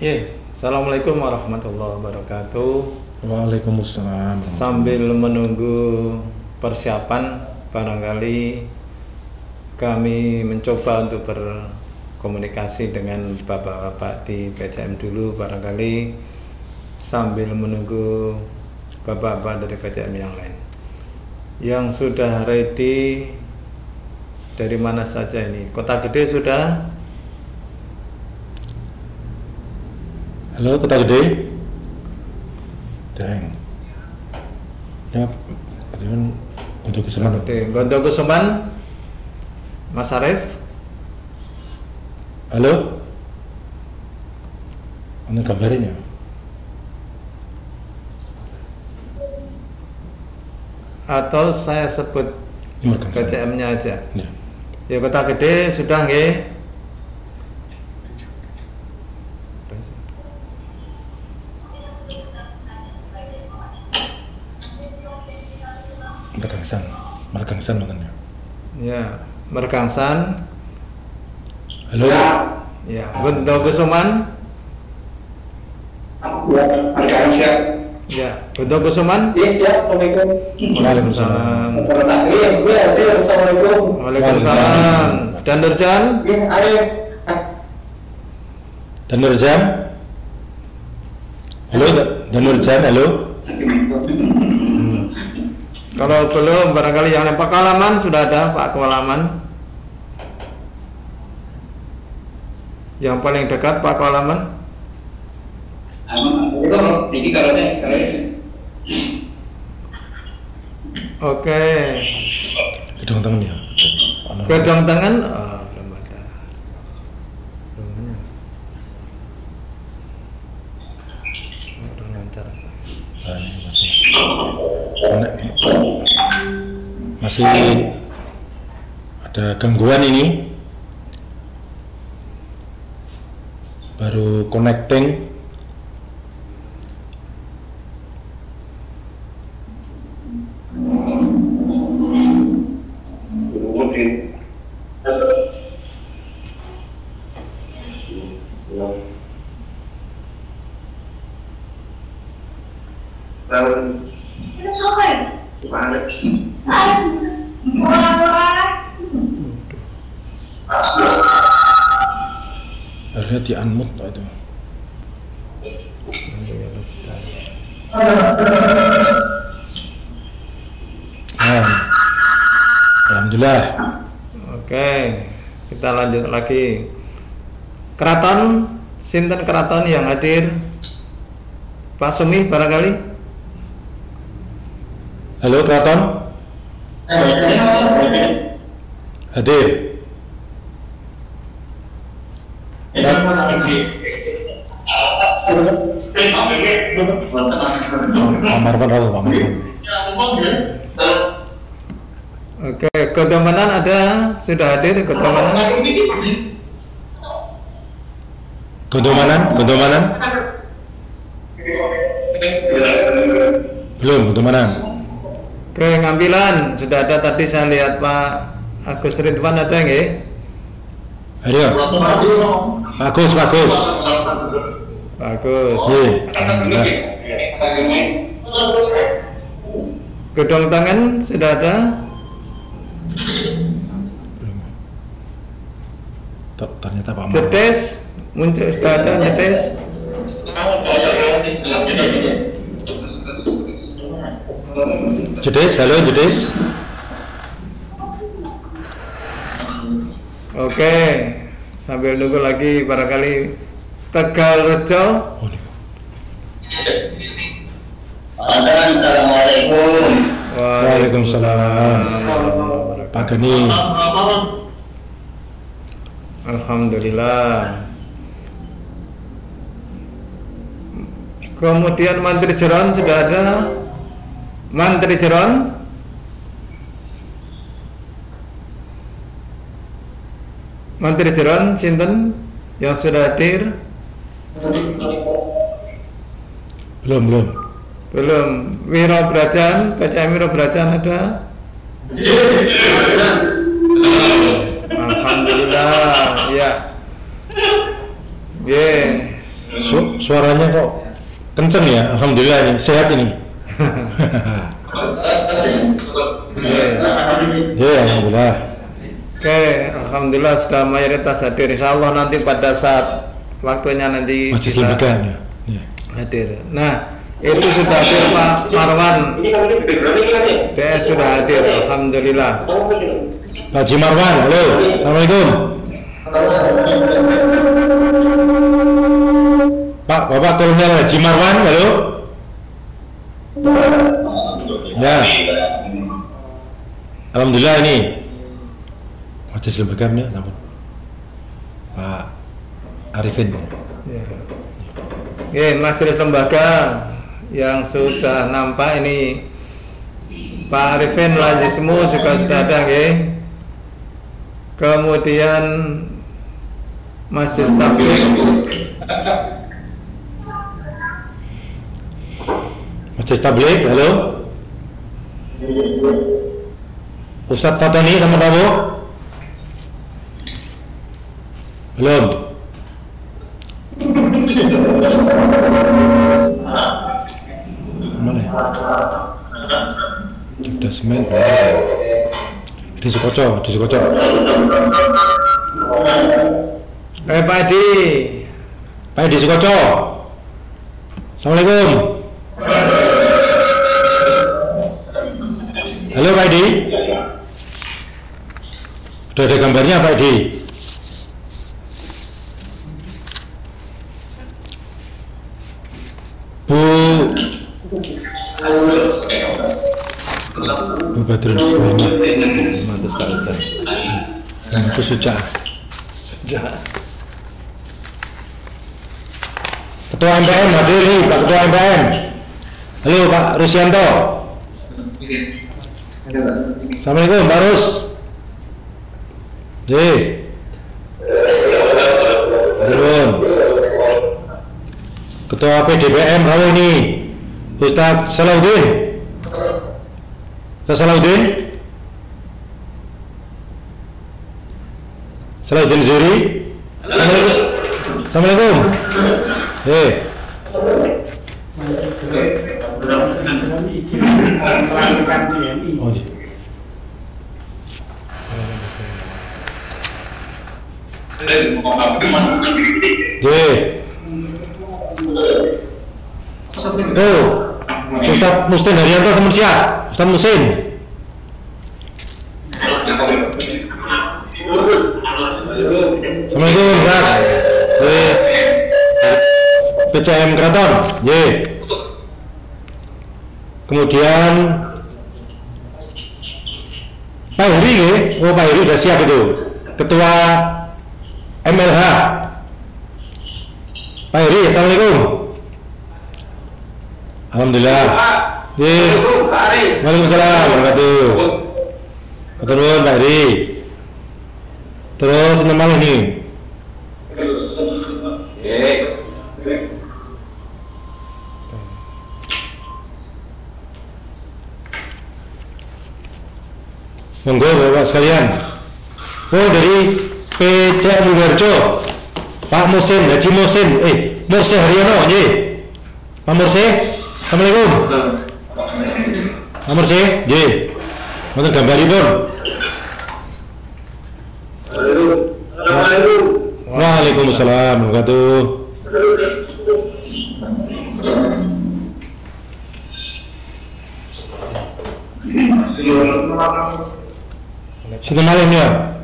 Ya, Assalamualaikum warahmatullahi wabarakatuh. Waalaikumsalam. Sambil menunggu persiapan, barangkali kami mencoba untuk berkomunikasi dengan bapak-bapak di PCM dulu, barangkali sambil menunggu bapak-bapak dari PCM yang lain. Yang sudah ready dari mana saja ini? Kota Gede sudah? Halo, Kota Gede. Deng. Ya, tadi kan untuk keseman. Gondo Kusuman, Mas Arif. Halo. Mana kabarnya? Atau saya sebut PCM-nya aja. Ya. Ya, Kota Gede sudah nggih. Mergangsan makanya. Ya, Mergangsan. Halo. Ya, Gondo Kusuman. Ya, Mergangsan. Ya, Gondo Kusuman. Iya, siap. Assalamualaikum. Waalaikumsalam. Iya, gue Adil. Assalamualaikum. Waalaikumsalam. Dan Nurjan. Iya, Arif. Dan Nurjan. Halo, Dan Nurjan. Halo. Kalau belum, barangkali yang Pak Kalaman sudah ada, Pak Kalaman. Yang paling dekat Pak Kalaman. Oke. Gedung tangan ya. Gedung tangan. Oh, belum ada. Belum ada. Udah lancar. Masih ada gangguan ini. Baru connecting. Harusnya di unmute itu. Alhamdulillah. Oke, kita lanjut lagi. Keraton, sinten keraton yang hadir? Pak Sumi barangkali. Halo, keraton. Hadir. Oke, Godomanan ada, sudah hadir Godomanan. Godomanan. Belum, Godomanan. Oke, Ngambilan sudah ada, tadi saya lihat Pak Agus Ridwan ada nggih? Ayo. Bagus. Bagus. Alhamdulillah. Gedung tangan sudah ada. Ternyata Pak Amar. Jedes muncul, sudah ada Jedes. Halo Jedes. Oke, sambil nunggu lagi barangkali Tegalrejo. Assalamualaikum. Waalaikumsalam. Pak Gani. Alhamdulillah. Kemudian Mantri Jeron sudah ada. Mantri Jeron. Mantri Jeron sinten yang sudah hadir? Belum. Wiro Brajan, PCM Wiro Brajan ada? Alhamdulillah, ya. Yes. suaranya kok kenceng ya. Alhamdulillah ini sehat ini. Ya, alhamdulillah. Oke, alhamdulillah sudah mayoritas hadir. Insya Allah nanti pada saat waktunya nanti Majelis bisa lembaga ya. Ya. hadir. Nah, itu sudah hadir Pak Marwan. DS sudah hadir, alhamdulillah. Pak Haji Marwan, halo. Assalamualaikum. Pak, Bapak Kolonel Haji Marwan, halo. Ya. Alhamdulillah ini Majelis lembaga ya, ampun. Pak Arifin. Ya. Oke, majelis lembaga yang sudah nampak ini Pak Arifin Lazismu juga sudah ada, nggih. Kemudian Masjid Tabligh, Majelis Tabligh, halo. Ustadz Fatani sama kamu? Belum. Mana ya? Sudah semen. Di Sukoco. Pak Edi. Pak Edi Sukoco. Assalamualaikum. Halo Pak Edi. Sudah ada gambarnya Pak Edi? Bu Badrun Bu Suca. Ketua MPM hadir nih Pak Ketua MPM. Halo Pak Rusyanto. Assalamualaikum Pak Rus. Turun. Ketua PDPM Rawo ini Ustadz Salahuddin. Salahuddin Zuri. Assalamualaikum. Ustadz Mustin Haryanto teman siap. Ustadz Mustin. Assalamualaikum Ustadz. PCM Keraton. Kemudian Pak Heri, Pak Heri sudah siap itu. Ketua MLH. Pak Heri, assalamualaikum. Alhamdulillah. Waalaikumsalam warahmatullahi wabarakatuh. Terus Pak Heri. Terus normal ini. Monggo Bapak sekalian. Dari PCM Ubarjo, Pak Musin, Haji Musin, Mursi Haryono, Pak Mursi, assalamualaikum. Pak Mursi, wonten gambaripun. Waalaikumsalam warahmatullahi wabarakatuh. Sinten malih ya?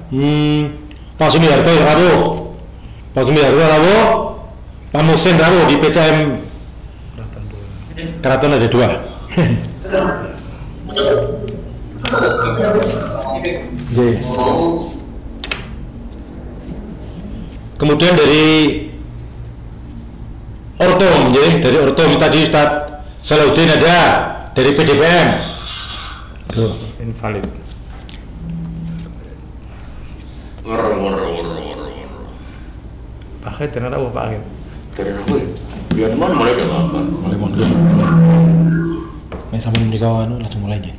Pak Sumiharto rawuh. Pak Musin rawuh di PCM Keraton ada 2. Kemudian dari Ortom, dari Ortom tadi Ustadz Salahuddin ada dari PDPM. Invalid. Pakai tenar apa pakai? Tenar apa? Biar mana mulai dah apa? Mulai. Main sambil nikah langsung mulai aja.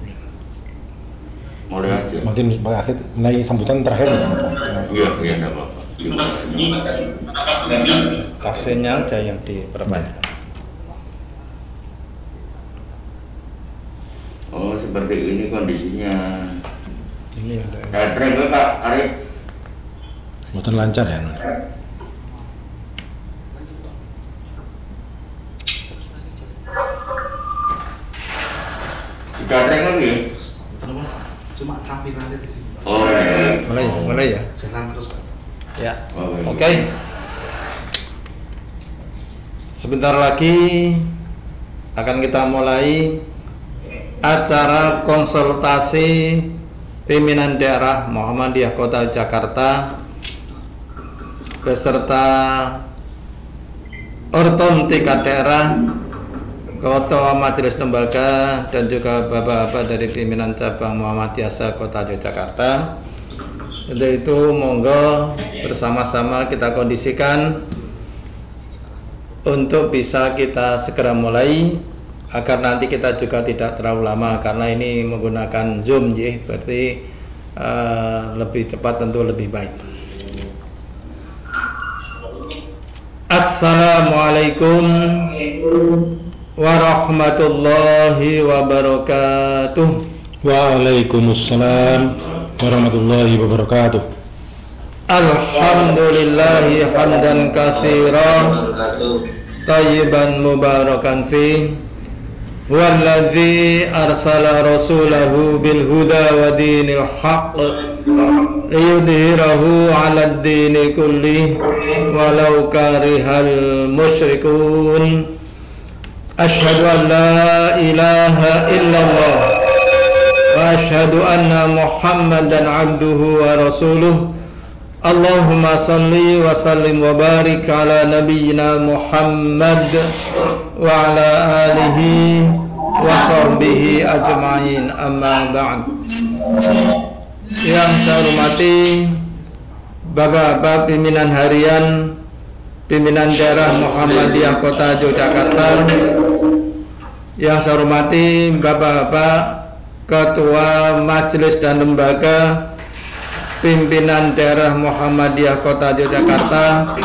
Mulai aja. Mungkin Pak Akhir mulai sambutan terakhir. Iya, tidak apa-apa. Vaksinnya aja yang diperbanyak. Oh, seperti ini kondisinya. Ini ada. Catering ke Kak Arif. Mboten lancar ya. Catering lagi. Cuma tampilannya di sini. Oh, iya. Mulai ya. Jalan terus Pak. Ya. Oh, iya. Oke. Sebentar lagi akan kita mulai acara konsultasi pimpinan daerah Muhammadiyah Kota Jakarta beserta ortom tingkat daerah, ketua majelis lembaga dan juga bapak-bapak dari pimpinan cabang Muhammadiyah Kota Yogyakarta. Untuk itu monggo bersama-sama kita kondisikan untuk bisa kita segera mulai agar nanti kita juga tidak terlalu lama karena ini menggunakan Zoom ya, berarti lebih cepat tentu lebih baik. Assalamualaikum warahmatullahi wabarakatuh. Waalaikumsalam warahmatullahi wabarakatuh. Alhamdulillahi hamdan katsiran tayyiban mubarakan fi walladzi arsala rasulahu bil huda wa dinil haqq liyudhhirahu 'alad dini kulli walau karihal musyrikun. Asyhadu an la ilaha illallah wa asyhadu anna Muhammadan 'abduhu wa rasuluh. Allahumma salli wa sallim wa barik ala nabiyyina Muhammad wa ala alihi wa sahbihi ajma'in, amma ba'd. Yang saya hormati bapak-bapak pimpinan harian pimpinan daerah Muhammadiyah Kota Yogyakarta, yang saya hormati bapak-bapak ketua majelis dan lembaga pimpinan daerah Muhammadiyah Kota Yogyakarta,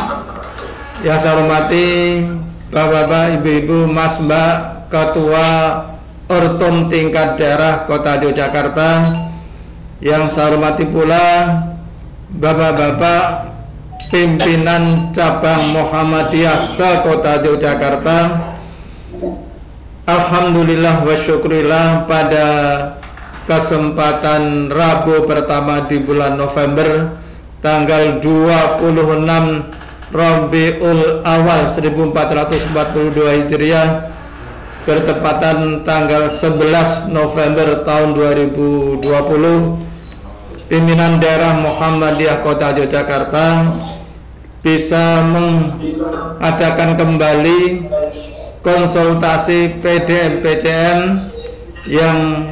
yang saya hormati bapak-bapak, ibu-ibu, mas, mbak, ketua ortom tingkat daerah Kota Yogyakarta, yang saya hormati pula bapak-bapak pimpinan cabang Muhammadiyah se-Kota Yogyakarta. Alhamdulillah wa syukurillah, pada kesempatan Rabu pertama di bulan November tanggal 26 Rabiul Awal 1442 Hijriah bertepatan tanggal 11 November tahun 2020, pimpinan daerah Muhammadiyah Kota Yogyakarta bisa mengadakan kembali konsultasi PDM-PCM yang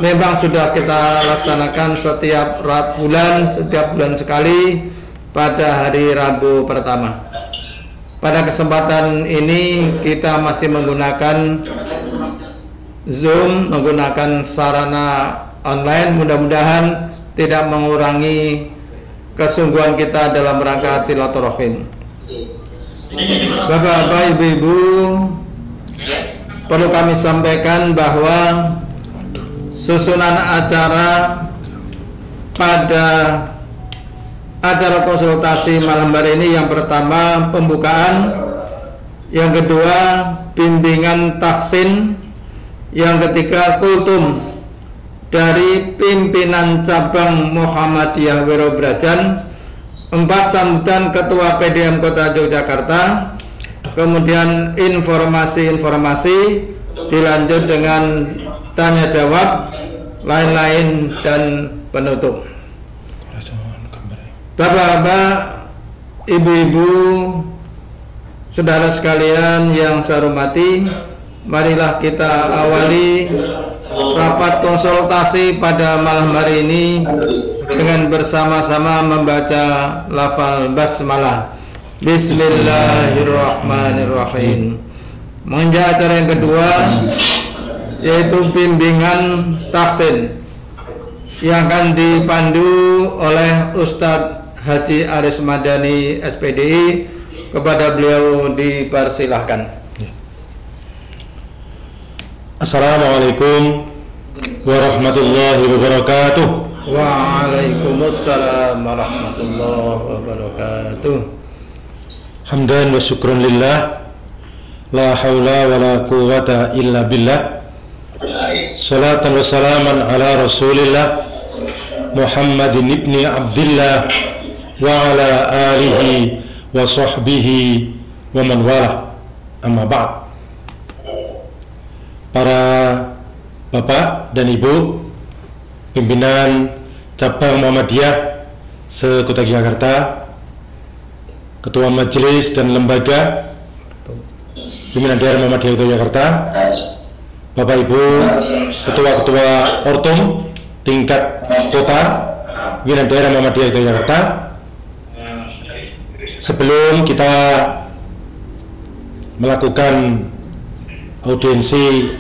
memang sudah kita laksanakan setiap bulan sekali pada hari Rabu pertama. Pada kesempatan ini kita masih menggunakan Zoom, menggunakan sarana online. Mudah-mudahan tidak mengurangi kesungguhan kita dalam rangka silaturahim. Bapak-bapak, ibu-ibu, perlu kami sampaikan bahwa susunan acara pada acara konsultasi malam hari ini, yang pertama pembukaan, yang kedua bimbingan tahsin, yang ketiga kultum dari pimpinan cabang Muhammadiyah Wirobrajan, 4 sambutan ketua PDM Kota Yogyakarta, kemudian informasi-informasi, dilanjut dengan tanya jawab, lain-lain, dan penutup. Bapak-bapak, ibu-ibu, saudara sekalian yang saya hormati, marilah kita awali rapat konsultasi pada malam hari ini dengan bersama-sama membaca lafal basmalah. Bismillahirrahmanirrahim. Menginjak acara yang kedua, yaitu bimbingan tahsin, yang akan dipandu oleh Ustadz Haji Aris Madani SPDI. Kepada beliau dipersilahkan. Assalamualaikum warahmatullahi wabarakatuh. Waalaikumsalam warahmatullahi wabarakatuh. Hamdan wa syukran lillah, la haula wa la quwwata illa billah. Salatan wa salaman ala rasulillah Muhammadin ibni Abdillah wa ala alihi wa sahbihi wa man wala, amma ba'd. Para bapak dan ibu pimpinan cabang Muhammadiyah se-Kota Jakarta, ketua majelis dan lembaga pimpinan daerah Muhammadiyah Kota Jakarta, bapak ibu ketua-ketua ortum tingkat kota, pimpinan daerah Muhammadiyah Kota Jakarta. Sebelum kita melakukan audiensi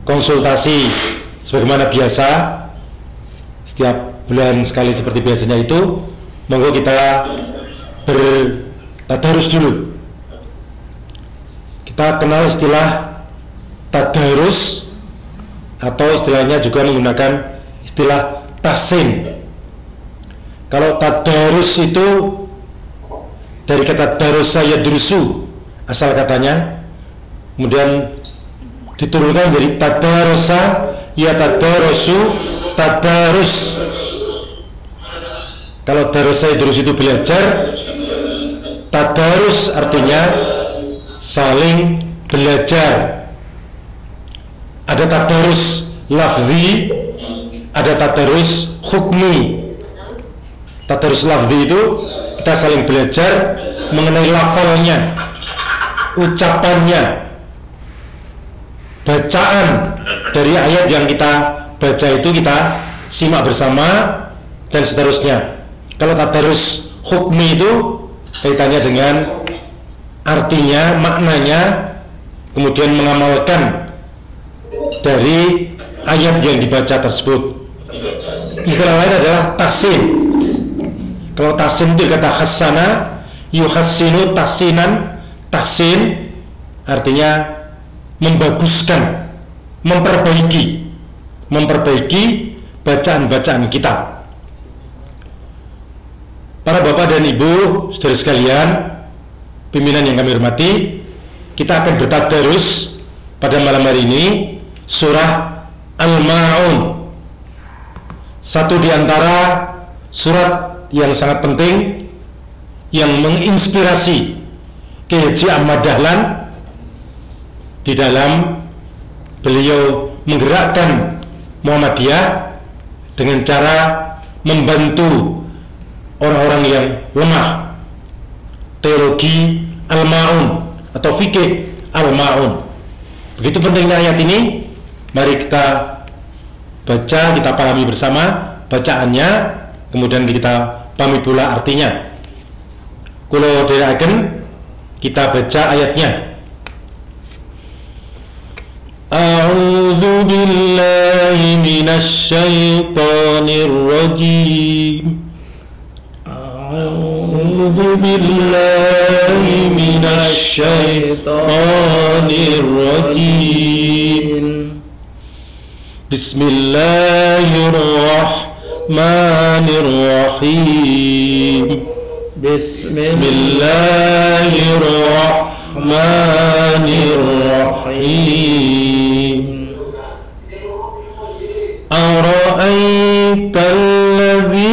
konsultasi sebagaimana biasa setiap bulan sekali seperti biasanya itu, monggo kita bertadarus dulu. Kita kenal istilah tadarus atau istilahnya juga menggunakan istilah tahsin. Kalau tadarus itu dari kata darusa yadrusu asal katanya, kemudian diturunkan dari tadarusa ya tadarusu tadarus. Kalau darusa yadrusu itu belajar, tadarus artinya saling belajar. Ada tadarus lafzi, ada tadarus hukmi. Tadarus lafzi itu kita saling belajar mengenai lafalnya, ucapannya, bacaan dari ayat yang kita baca itu kita simak bersama dan seterusnya. Kalau tadarus hukmi itu kaitannya dengan artinya, maknanya, kemudian mengamalkan dari ayat yang dibaca tersebut. Istilah lain adalah tahsin. Kalau tahsin itu kata hassana yuhassinu tahsinan. Tahsin artinya membaguskan, memperbaiki bacaan-bacaan kita. Para bapak dan ibu saudara sekalian, pimpinan yang kami hormati, kita akan bertadarus pada malam hari ini surah Al-Ma'un, satu di antara surat yang sangat penting yang menginspirasi Kiai Haji Ahmad Dahlan di dalam beliau menggerakkan Muhammadiyah dengan cara membantu orang-orang yang lemah. Teologi Al-Ma'un atau fikih Al-Ma'un. Begitu pentingnya ayat ini. Mari kita baca, kita pahami bersama bacaannya, kemudian kita pahami pula artinya. Kulo dherekaken kita baca ayatnya. A'udzu billahi minasy syaithanir rajim. A'udzu billahi minasy syaithanir rajim. Bismillahirrahmanirrahim. Bismillahirrahmanirrahim. Ara'aital ladzi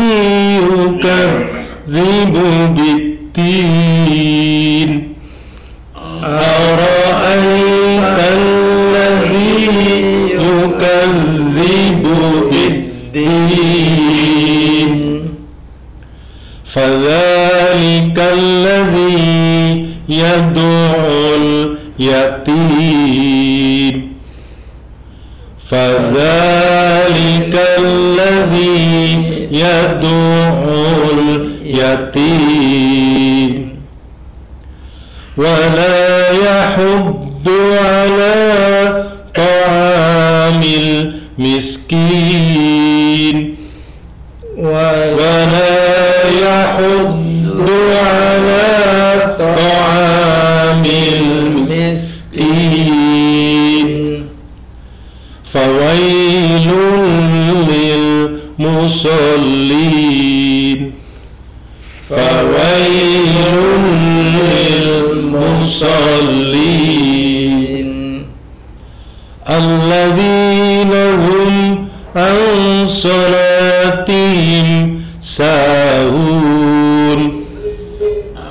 yukadzibu bid-din. Ara'aital ladzi yukadzibu bid-din. Fadzalika alladzi yad'ul yatim. Fadzalika alladzi yad'ul yatim. Wa la yahuddu ala ta'amil miskin. Wa la yahuddu ala ta'amil miskin fawailun lil musallin fawailun lil musallin alladzina hum an salatihim sahun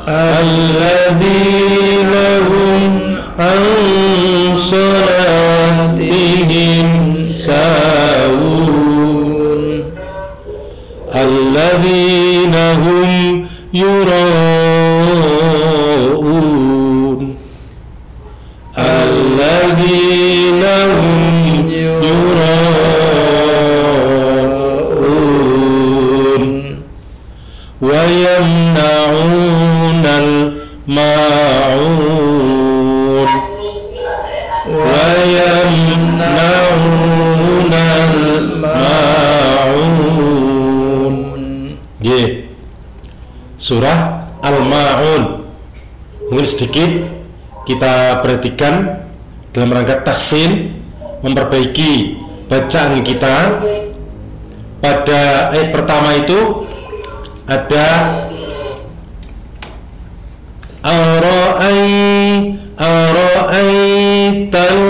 alladzina hum an salatihim sahun alladzina hum yura'un alladzina hum yura'un wa yamna'unal ma'un wa yamna'unal ma'un. Surah Al-Ma'un. Mungkin sedikit kita perhatikan dalam rangka tahsin, memperbaiki bacaan kita. Pada ayat pertama itu ada ar-ra'aital,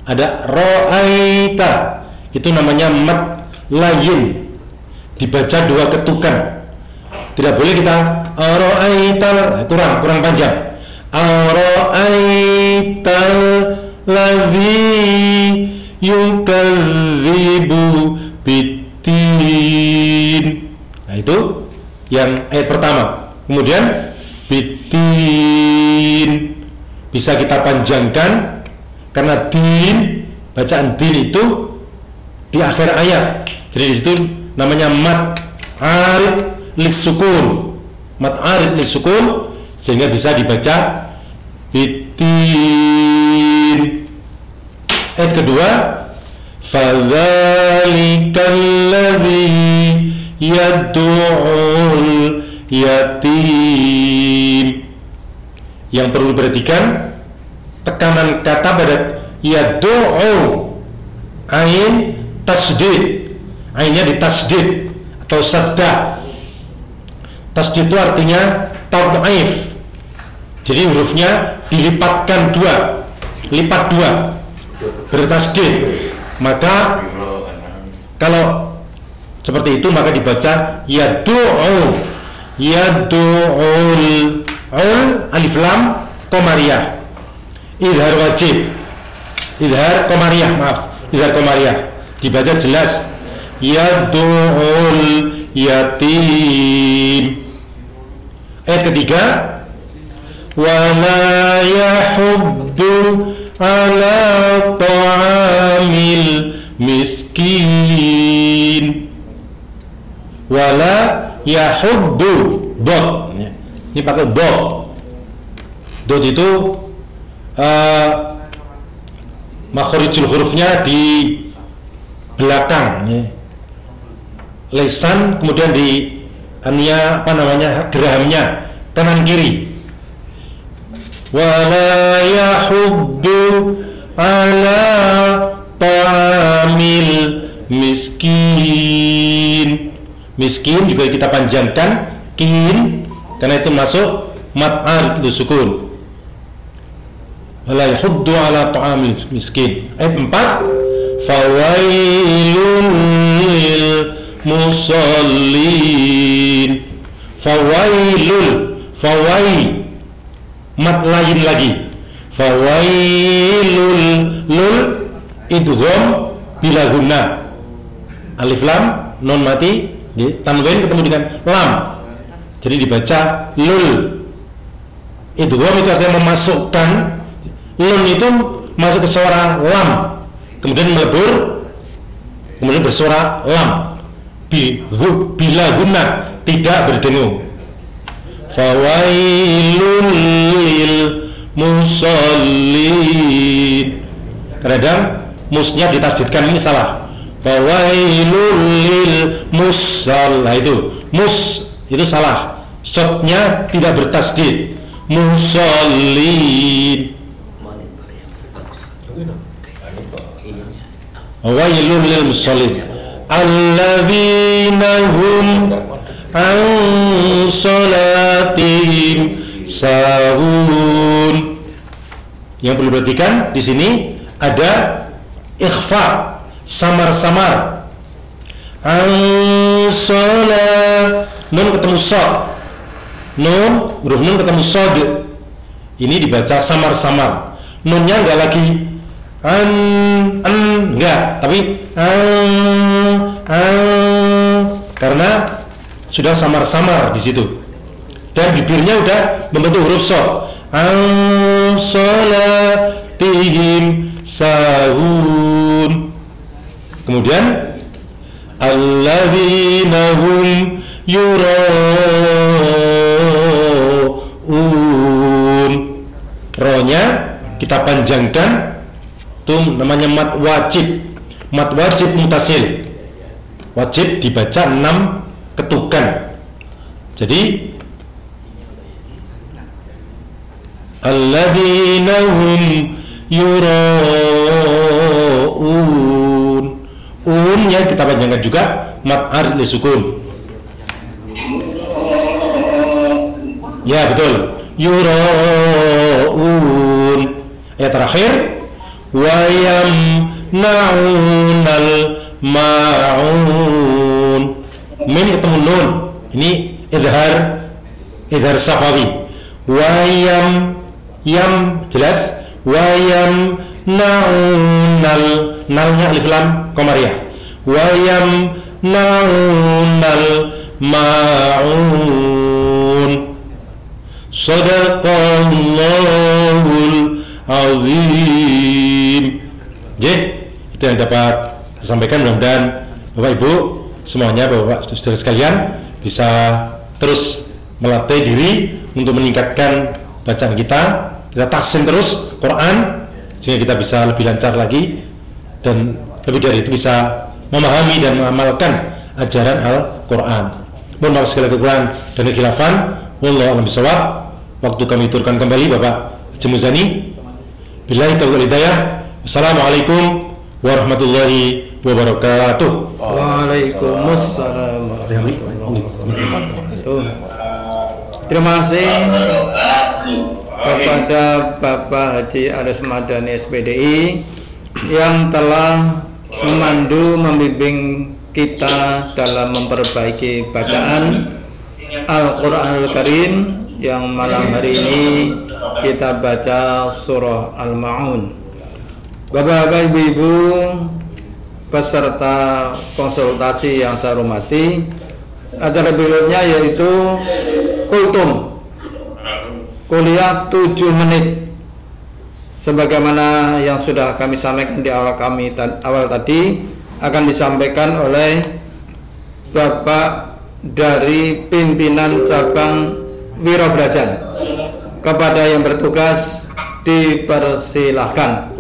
ada ra'aita, itu namanya mad layin, dibaca dua ketukan. Tidak boleh kita ar-ra'aital, kurang panjang. Ar-ra'aital ladzi yukadzibu biddin. Nah, itu yang ayat pertama. Kemudian biddin bisa kita panjangkan karena din, bacaan din itu di akhir ayat. Jadi di situ namanya mad arid lis-sukun, mad arid lis-sukun, sehingga bisa dibaca biddin. Ayat kedua, fadzalikal ladzi yad'ul yatim. Yang perlu diperhatikan tekanan kata pada yad'u, ain tasdid, ainnya ditasdid atau sadda. Tasdid itu artinya tad'if, jadi hurufnya dilipatkan dua, lipat dua, bertasdid. Maka kalau seperti itu maka dibaca yad'u, yad'ul, alif lam qamariyah, idhar wajib, idhar qamariyah, maaf, idhar qamariyah, dibaca jelas yad'ul yatim. Ayat ketiga, wala yahuddu ala ta'amil miskin. Wala yahuddu, dot, ini pakai dot. Dot itu makhorijul hurufnya di belakang, lisan, kemudian di ania gerahamnya kanan kiri. Wala yahuddu ala ta'amil miskin. Miskin juga kita panjangkan kin karena itu masuk mad arid sukun. Wala yahuddu ala ta'amil miskin. Ayat 4, fawailun lil musallin. Fawailul, fawai, mat lain lagi. Fawailul, lul idgham bila guna, alif lam non mati, tanwin ketemu dengan lam, jadi dibaca lul. Idgham itu artinya memasukkan, lun itu masuk ke suara lam, kemudian melebur, kemudian bersuara lam. Bila guna, tidak berdengung. Fawailun lil musallin. Kadang musnya ditasdidkan, ini salah. Fawailun lil musall. Nah itu mus Itu salah. Shotnya tidak bertasdid. Musallin. Wailul lil musallin alladzina hum an salatihim sahun. Yang perlu perhatikan di sini ada ikhfa, samar-samar. An salat, nun ketemu shad. Nun, huruf nun ketemu shad. Ini dibaca samar-samar. Nunnya enggak lagi enggak, tapi karena sudah samar-samar di situ. Dan bibirnya udah membentuk huruf shad. Salatihim sahun. Kemudian alladzina hum yura'un. Rohnya kita panjangkan. Itu namanya mat wajib. Mat wajib mutasil. Wajib dibaca 6 ketukan. Jadi alladzina hum yura'un. Unnya kita panjangkan juga mat arid li sukun. Ya betul. Yura'un. Terakhir wayam na'unal ma'un. Mim ketemu nun. Ini idhar safawi. Wayam yam jelas. Wayam na'unal, nalnya alif lam qamariyah. Wayam na'unal ma'un. Sadaqallahul azim. Itu yang dapat disampaikan. Mudah-mudahan Bapak Ibu semuanya, Bapak saudara sekalian, bisa terus melatih diri untuk meningkatkan bacaan kita. Kita tahsin terus Quran sehingga kita bisa lebih lancar lagi, dan lebih dari itu bisa memahami dan mengamalkan ajaran Al-Quran. Mohon maaf segala kekurangan dan kekhilafan. Wallahu a'lam bishawab. Waktu kami turunkan kembali Bapak Haji Muzani. Billahi taufiq wal hidayah. Wassalamualaikum warahmatullahi wabarakatuh. Waalaikumsalam warahmatullahi wabarakatuh. Terima kasih kepada Bapak Haji Aris Madani SPDI yang telah memandu, membimbing kita dalam memperbaiki bacaan Al-Quranul Karim, yang malam hari ini kita baca surah Al-Ma'un. Bapak-bapak, ibu-ibu peserta konsultasi yang saya hormati, acara berikutnya yaitu kultum, kuliah 7 menit, sebagaimana yang sudah kami sampaikan di awal tadi, akan disampaikan oleh Bapak dari pimpinan cabang Wirobrajan. Kepada yang bertugas dipersilahkan.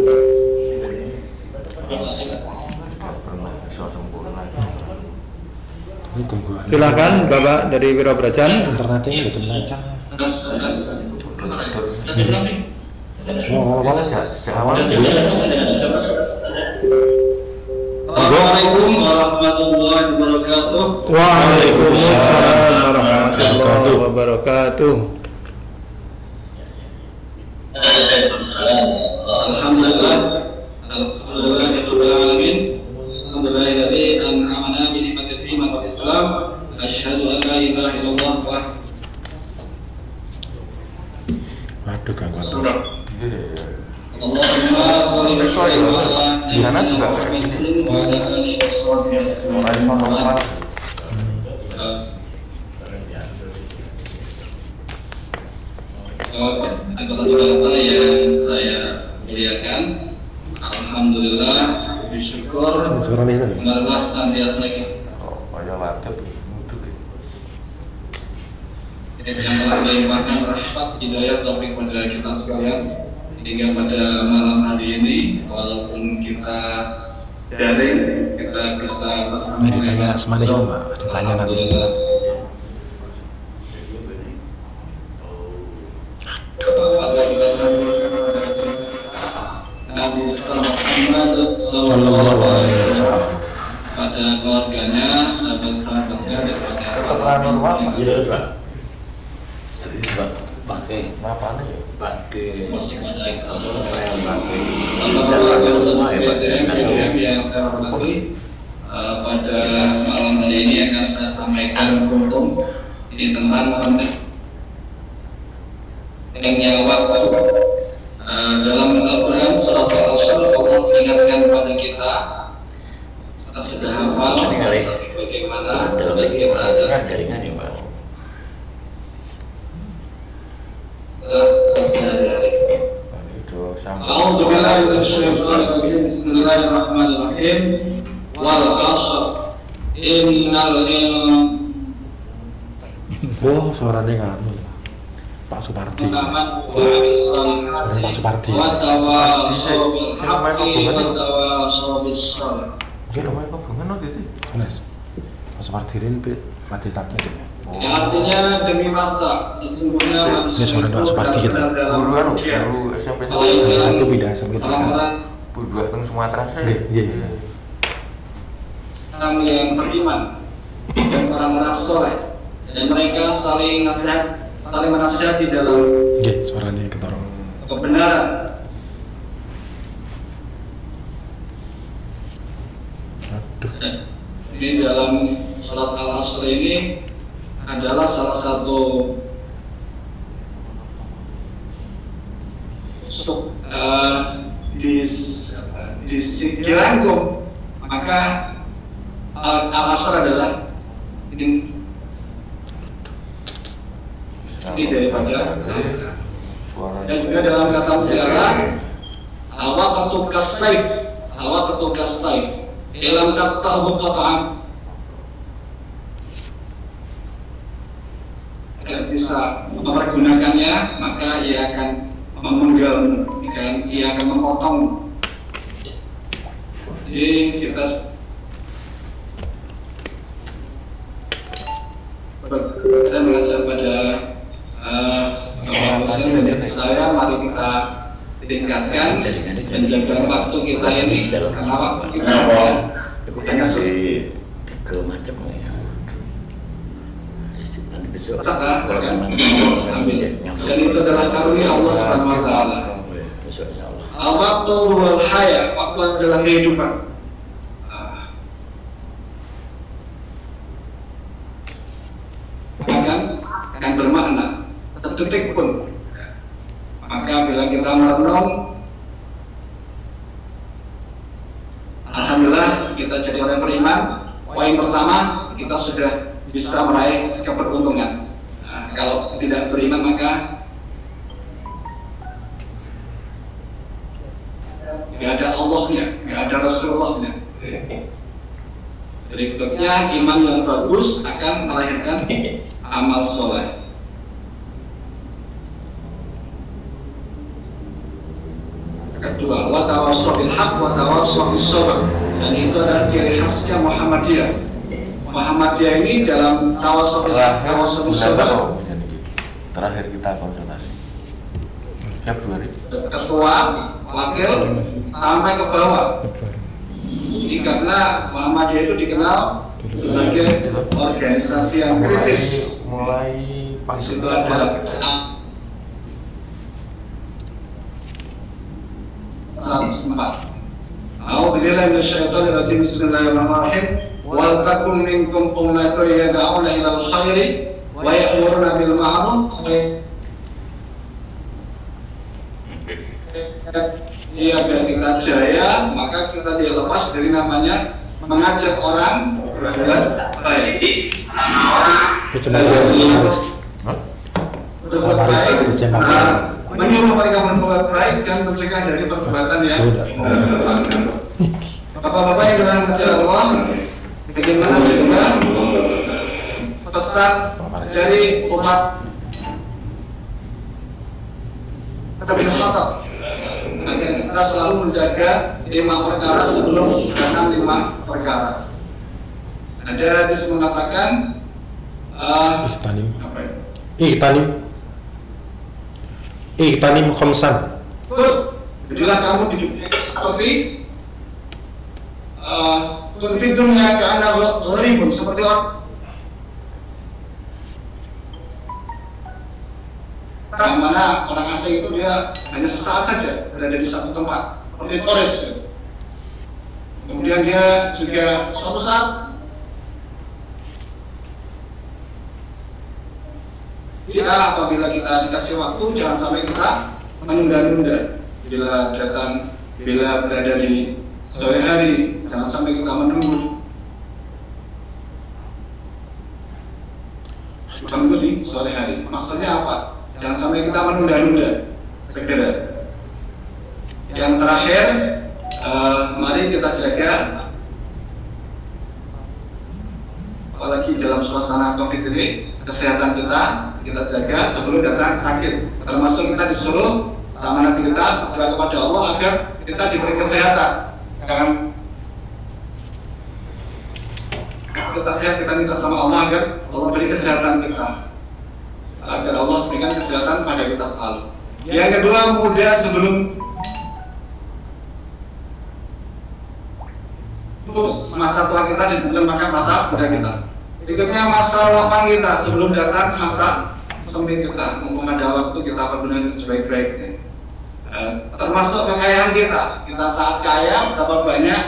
Silakan Bapak dari Wirobrajan. Internetnya betul lancar. Assalamualaikum warahmatullahi wabarakatuh. Waalaikumsalam warahmatullahi wabarakatuh. Alhamdulillah, alhamdulillahirobbilalamin, alhamdulillahilladzi an'amana bi ni'matil iman wal Islam. Asyhadu an la ilaha illallah wa Waduh kan. Allahumma shalli ala Sana juga kata-kata yang saya muliakan, alhamdulillah, bersyukur, alhamdulillah senantiasa yang telah melimpahkan rahmat, hidayah, taufik pada kita sekalian, hingga pada malam hari ini, walaupun kita daring, kita bisa bertemu. Ditanya nanti. Sallallahu alaihi wasallam. pada keluarganya, sahabat-sahabatnya, dan pada Jelas Pak. Pakai Apa nih? pakai yang pakai saya hormati, pada malam hari ini akan saya sampaikan hukum ini tentang pentingnya waktu. Dalam Al-Quran surat Al-Asr, Allah mengingatkan kepada kita sudah hafal bagaimana tugas kita ada jaringan ya Pak. A'udzu billahi minasyaitonir rajim. Bismillahirrahmanirrahim. Wal 'ashr. Innal Oh, suaranya nganu. Pak Supardi. insana Suaranya Pak Supardi. wa tawassaw bil haqqi wa tawassaw bis sabr. Jelas. Pak Supardi ini mati tapnya dia. Ya, artinya demi masa sesungguhnya Ini suara Pak Supardi kita. Guru SMP Satu pindah sampai Dua teng Sumatera sih. Iya. orang yang beriman dan orang-orang soleh, dan mereka saling menasihati dalam Iya, suaranya ketorong. kebenaran. Aduh. Di dalam surat Al-Asr ini adalah salah satu dirangkum, maka Al-Asr adalah ini daripada, dan juga dalam kata mutiara awaqatu kasayf ilam taqtahu qat'an, agar bisa mempergunakannya maka ia akan memenggal, ia akan memotong. Jadi kita saya mengajak pada saya, mari kita tingkatkan menjaga waktu kita ini, karena waktu kita hanya ke macam ya. Nanti besok dan itu adalah karunia Allah Subhanahu wa taala. besok insyaallah. Al-waktu wal haya, waktu adalah kehidupan. Akan bermakna sedetik pun. Maka bila kita merenung, alhamdulillah kita jadi orang beriman. Poin pertama, kita sudah bisa meraih keberuntungan. Kalau tidak beriman maka nggak ada Allahnya, nggak ada Rasulullahnya. Berikutnya, iman yang bagus akan melahirkan amal soleh. Kedua, wa tawassaw bil haqq wa tawassaw bis sabr, dan itu adalah ciri khasnya Muhammadiyah. Muhammadiyah ini dalam tawassaw bil haqq, tawassaw bis sabr. Terakhir kita konsultasi Februari. Ketua, wakil, sampai ke bawah. Ini karena Muhammadiyah itu dikenal sebagai organisasi yang kritis. Mulai Di situ ada 104. A'udzubillahi minasyaitonir rajim. Bismillahirrahmanirrahim. Wal takum minkum ummatun yad'una ilal khairi wa ya'muruna bil ma'ruf. Iya, agar kita jaya, maka kita dilepas dari namanya mengajak orang berbuat baik. Menyuruh mereka berbuat baik dan mencegah dari perbuatan yang menyebalkan. Bapak-bapak yang dirahmati Allah, bagaimana juga pesan dari umat Nabi Muhammad agar kita selalu menjaga 5 perkara sebelum datang 5 perkara. Ada hadis mengatakan Iqtanim khamsan. jadilah kamu di dunia seperti konfidurnya ke anak gharibun, seperti orang yang mana orang asing itu dia hanya sesaat saja berada di satu tempat, seperti turis. Kemudian dia juga suatu saat apabila kita dikasih waktu, jangan sampai kita menunda-nunda. Bila berada di sore hari, jangan sampai kita menunggu di sore hari. Maksudnya apa? Jangan sampai kita menunda-nunda. Segera. Yang terakhir, mari kita jaga, apalagi dalam suasana COVID ini, kesehatan kita jaga sebelum datang sakit. Termasuk kita disuruh sama Nabi kita berdoa kepada Allah agar kita diberi kesehatan. Jangan kita sehat, kita minta sama Allah agar Allah beri kesehatan kita, agar Allah berikan kesehatan pada kita selalu. Yang kedua, muda sebelum masa tua kita dan maka masa muda kita. Berikutnya masa lapang kita sebelum datang masa sempit kita. Mumpung ada waktu kita pergunakan sebaik-baiknya. Termasuk kekayaan kita. Kita saat kaya dapat banyak,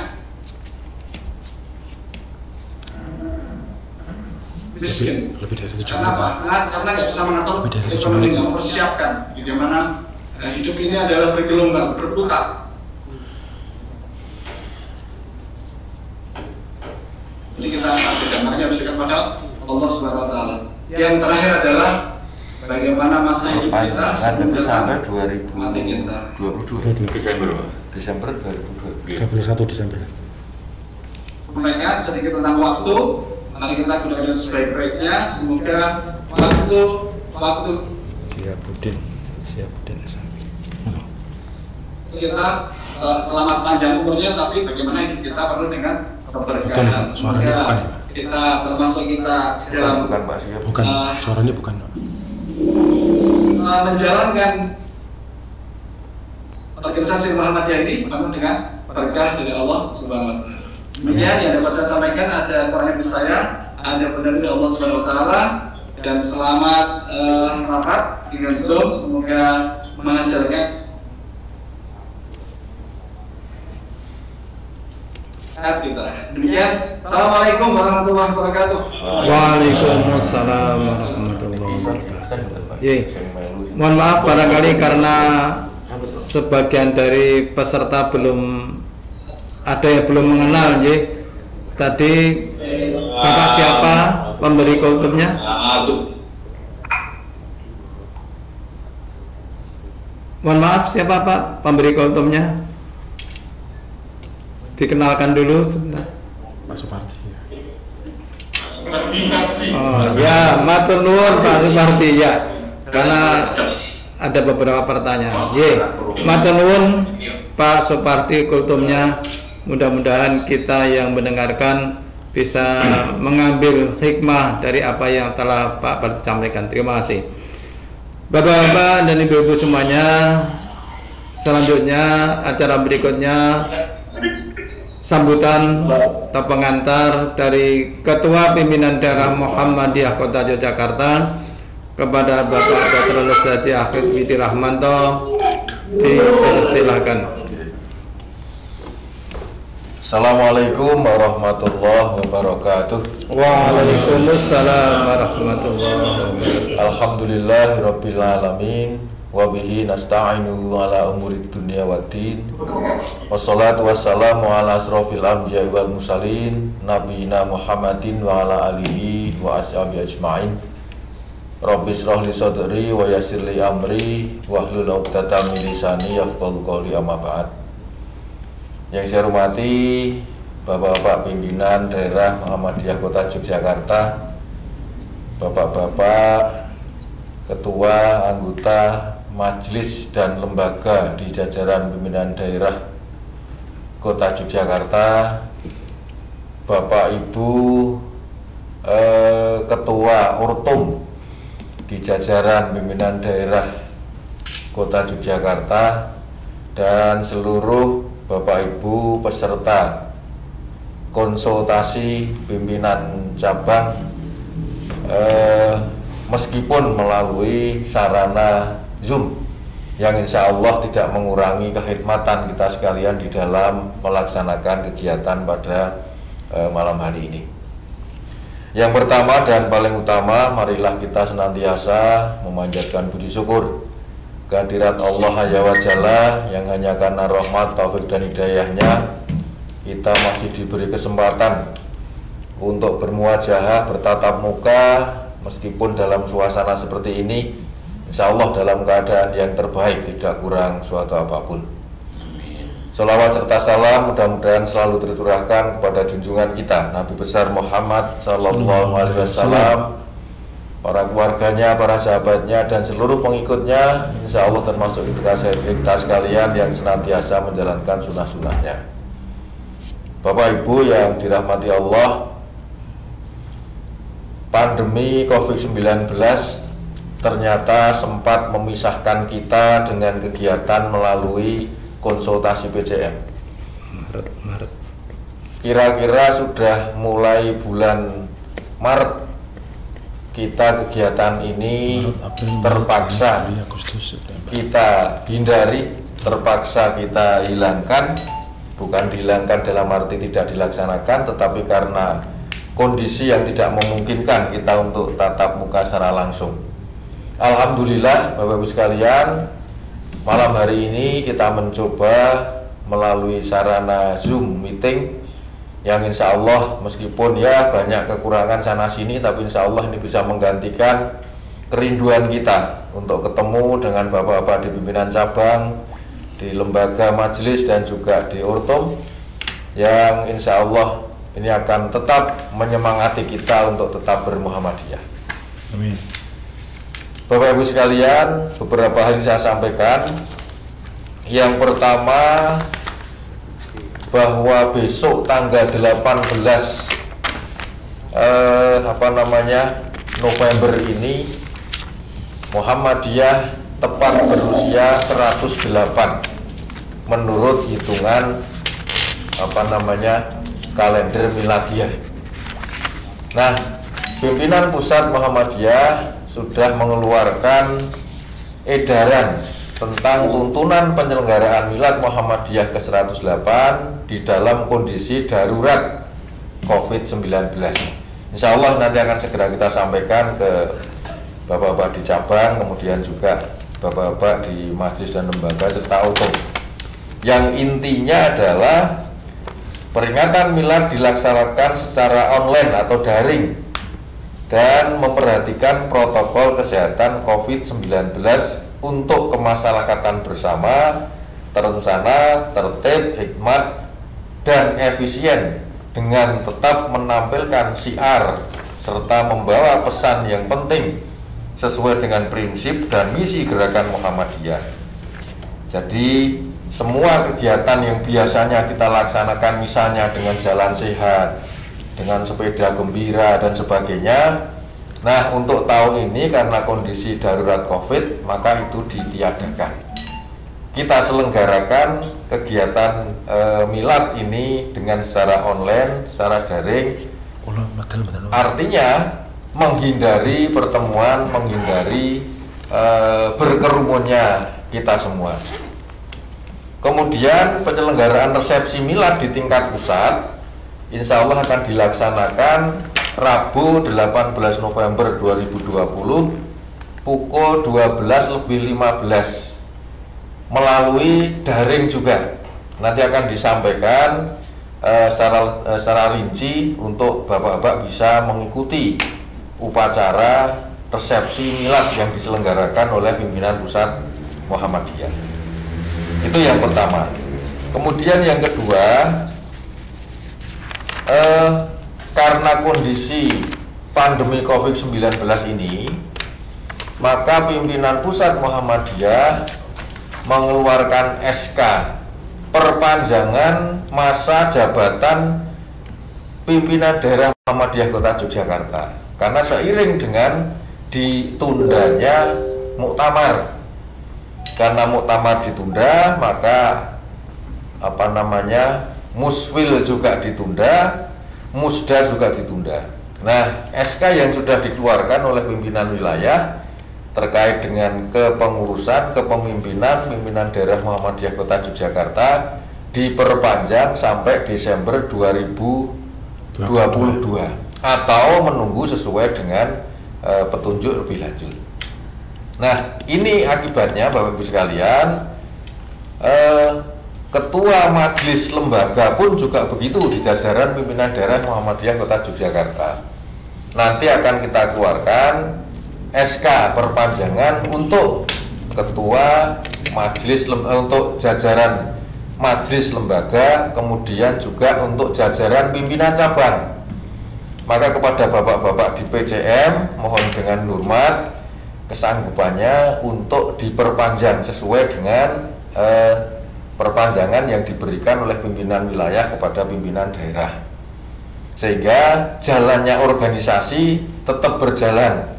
miskin. Lebih dari 7 Kenapa? Karena nggak bisa mengatur ekonomi, nggak mempersiapkan. Bagaimana hidup ini adalah bergelombang, berputar. Jadi kita makanya bersyukur pada Allah Subhanahu Wa Taala. Yang terakhir adalah bagaimana masa hidup kita sebelum sampai mati kita. 2022 Desember 2022. 31 Desember. Sampaikan sedikit tentang waktu. Mari kita gunakan sebaik-baiknya. Semoga waktu Siap Budin SMP. kita selamat panjang umurnya, tapi bagaimana hidup kita perlu dengan keberkahan. Suaranya bukan ya? Kita termasuk kita dalam Bukan Pak Siap. Bukan, suaranya bukan. menjalankan organisasi Muhammadiyah ini penuh dengan berkah dari Allah Subhanahu Wa Taala. Demikian yang dapat saya sampaikan. Ada Quran di saya, ada benar dari Allah Subhanahu Wa Taala, dan selamat rapat dengan Zoom. Semoga menghasilkan. Demikian. Assalamualaikum warahmatullahi wabarakatuh. Waalaikumsalam warahmatullahi wabarakatuh. Mohon maaf barangkali karena sebagian dari peserta ada yang belum mengenal, tadi Bapak siapa pemberi kultumnya? Mohon maaf, siapa Pak pemberi kultumnya? Dikenalkan dulu sebentar. Pak Suparti. Oh ya, matur nuwun Pak Suparti ya. Karena ada beberapa pertanyaan. Matur nuwun Pak Suparti kultumnya. Mudah-mudahan kita yang mendengarkan bisa mengambil hikmah dari apa yang telah Pak Suparti sampaikan. Terima kasih. Bapak-bapak dan ibu-ibu semuanya, selanjutnya acara berikutnya sambutan atau pengantar dari Ketua Pimpinan Daerah Muhammadiyah Kota Yogyakarta kepada Bapak Dr. Haji Akhid Widi Rahmanto. Dipersilakan. Assalamualaikum warahmatullahi wabarakatuh. Waalaikumsalam warahmatullahi wabarakatuh. Alhamdulillahirabbil alamin. Wabihi nasta'inu ala umurid dunia waddin. Wassalatu wassalamu ala asrofil anbiya'i wal mursalin nabiyina Muhammadin wa ala alihi wa ashabihi ajma'in. Rabbi shrah li sadri wa yassir li amri wahlul 'uqdatam min lisani yafqahu qawli, amma ba'd. Yang saya hormati Bapak-bapak pimpinan daerah Muhammadiyah Kota Yogyakarta, Bapak-bapak ketua, anggota majelis dan lembaga di jajaran pimpinan daerah Kota Yogyakarta, Bapak Ibu ketua Urtum di jajaran pimpinan daerah Kota Yogyakarta, dan seluruh Bapak Ibu peserta konsultasi pimpinan cabang meskipun melalui sarana Zoom yang insya Allah tidak mengurangi kekhidmatan kita sekalian di dalam melaksanakan kegiatan pada malam hari ini. Yang pertama dan paling utama, marilah kita senantiasa memanjatkan puji syukur kehadirat Allah Azza wa Jalla yang hanya karena rahmat, taufik dan hidayahnya kita masih diberi kesempatan untuk bermuajahah, bertatap muka meskipun dalam suasana seperti ini, insya Allah dalam keadaan yang terbaik, tidak kurang suatu apapun. Salawat serta salam mudah-mudahan selalu tercurahkan kepada junjungan kita Nabi besar Muhammad Sallallahu Alaihi Wasallam, para keluarganya, para sahabatnya, dan seluruh pengikutnya, insya Allah termasuk kita sekalian yang senantiasa menjalankan sunnah-sunnahnya. Bapak Ibu yang dirahmati Allah, pandemi COVID-19 ternyata sempat memisahkan kita dengan kegiatan melalui konsultasi PCM. Maret. Kira-kira sudah mulai bulan Maret kita kegiatan ini terpaksa kita hindari, terpaksa kita hilangkan. Bukan dihilangkan dalam arti tidak dilaksanakan, tetapi karena kondisi yang tidak memungkinkan kita untuk tatap muka secara langsung. Alhamdulillah Bapak Ibu sekalian, malam hari ini kita mencoba melalui sarana Zoom meeting yang insya Allah meskipun ya banyak kekurangan sana sini, tapi insya Allah ini bisa menggantikan kerinduan kita untuk ketemu dengan bapak-bapak di pimpinan cabang, di lembaga majelis dan juga di Ortom, yang insya Allah ini akan tetap menyemangati kita untuk tetap bermuhammadiyah. Amin. Bapak Ibu sekalian, beberapa hal yang saya sampaikan. Yang pertama, bahwa besok tanggal 18 November ini Muhammadiyah tepat berusia 108 menurut hitungan kalender miladiyah. Nah, pimpinan pusat Muhammadiyah sudah mengeluarkan edaran tentang tuntunan penyelenggaraan Milad Muhammadiyah ke-108 di dalam kondisi darurat COVID-19. Insya Allah nanti akan segera kita sampaikan ke bapak-bapak di cabang, kemudian juga bapak-bapak di majelis dan lembaga serta Ortom. Yang intinya adalah peringatan Milad dilaksanakan secara online atau daring dan memperhatikan protokol kesehatan COVID-19 untuk kemasyarakatan bersama, terencana, tertib, hikmat, dan efisien dengan tetap menampilkan syiar serta membawa pesan yang penting sesuai dengan prinsip dan misi gerakan Muhammadiyah. Jadi semua kegiatan yang biasanya kita laksanakan misalnya dengan jalan sehat, dengan sepeda gembira dan sebagainya. Nah, untuk tahun ini karena kondisi darurat COVID, maka itu ditiadakan. Kita selenggarakan kegiatan milad ini dengan secara online, secara daring. Artinya menghindari pertemuan, menghindari berkerumunnya kita semua. Kemudian penyelenggaraan resepsi milad di tingkat pusat insya Allah akan dilaksanakan Rabu 18 November 2020 pukul 12:15 melalui daring juga. Nanti akan disampaikan secara rinci untuk bapak-bapak bisa mengikuti upacara resepsi milad yang diselenggarakan oleh pimpinan pusat Muhammadiyah. Itu yang pertama. Kemudian yang kedua, karena kondisi pandemi COVID-19 ini, maka pimpinan pusat Muhammadiyah mengeluarkan SK perpanjangan masa jabatan pimpinan daerah Muhammadiyah Kota Yogyakarta karena seiring dengan ditundanya muktamar. Karena muktamar ditunda, maka Muswil juga ditunda, Musda juga ditunda. Nah, SK yang sudah dikeluarkan oleh pimpinan wilayah terkait dengan kepengurusan, kepemimpinan pimpinan daerah Muhammadiyah Kota Yogyakarta diperpanjang sampai Desember 2022 atau menunggu sesuai dengan petunjuk lebih lanjut. Nah, ini akibatnya Bapak Ibu sekalian, Ketua Majelis Lembaga pun juga begitu di jajaran pimpinan daerah Muhammadiyah Kota Yogyakarta. Nanti akan kita keluarkan SK perpanjangan untuk Ketua Majelis untuk jajaran Majelis Lembaga, kemudian juga untuk jajaran pimpinan cabang. Maka kepada bapak-bapak di PCM mohon dengan hormat kesanggupannya untuk diperpanjang sesuai dengan perpanjangan yang diberikan oleh pimpinan wilayah kepada pimpinan daerah, sehingga jalannya organisasi tetap berjalan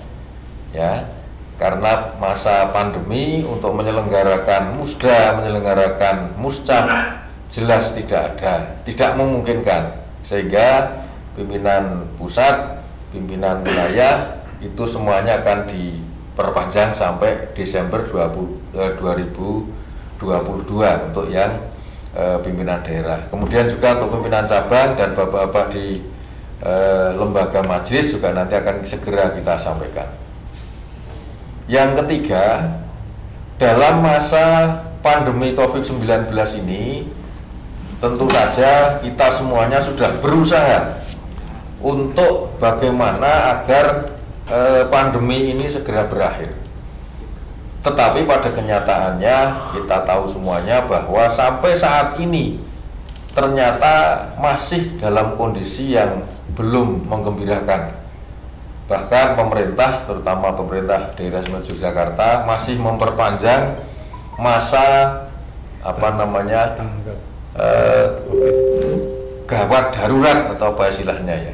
ya. Karena masa pandemi untuk menyelenggarakan musda, menyelenggarakan muscap jelas tidak ada, tidak memungkinkan, sehingga pimpinan pusat, pimpinan wilayah itu semuanya akan diperpanjang sampai Desember 2022 untuk yang pimpinan daerah. Kemudian juga untuk pimpinan cabang dan bapak-bapak di lembaga majelis juga nanti akan segera kita sampaikan. Yang ketiga, dalam masa pandemi COVID-19 ini tentu saja kita semuanya sudah berusaha untuk bagaimana agar pandemi ini segera berakhir. Tetapi pada kenyataannya kita tahu semuanya bahwa sampai saat ini ternyata masih dalam kondisi yang belum menggembirakan. Bahkan pemerintah, terutama pemerintah daerah Yogyakarta, masih memperpanjang masa gawat darurat atau apa istilahnya ya,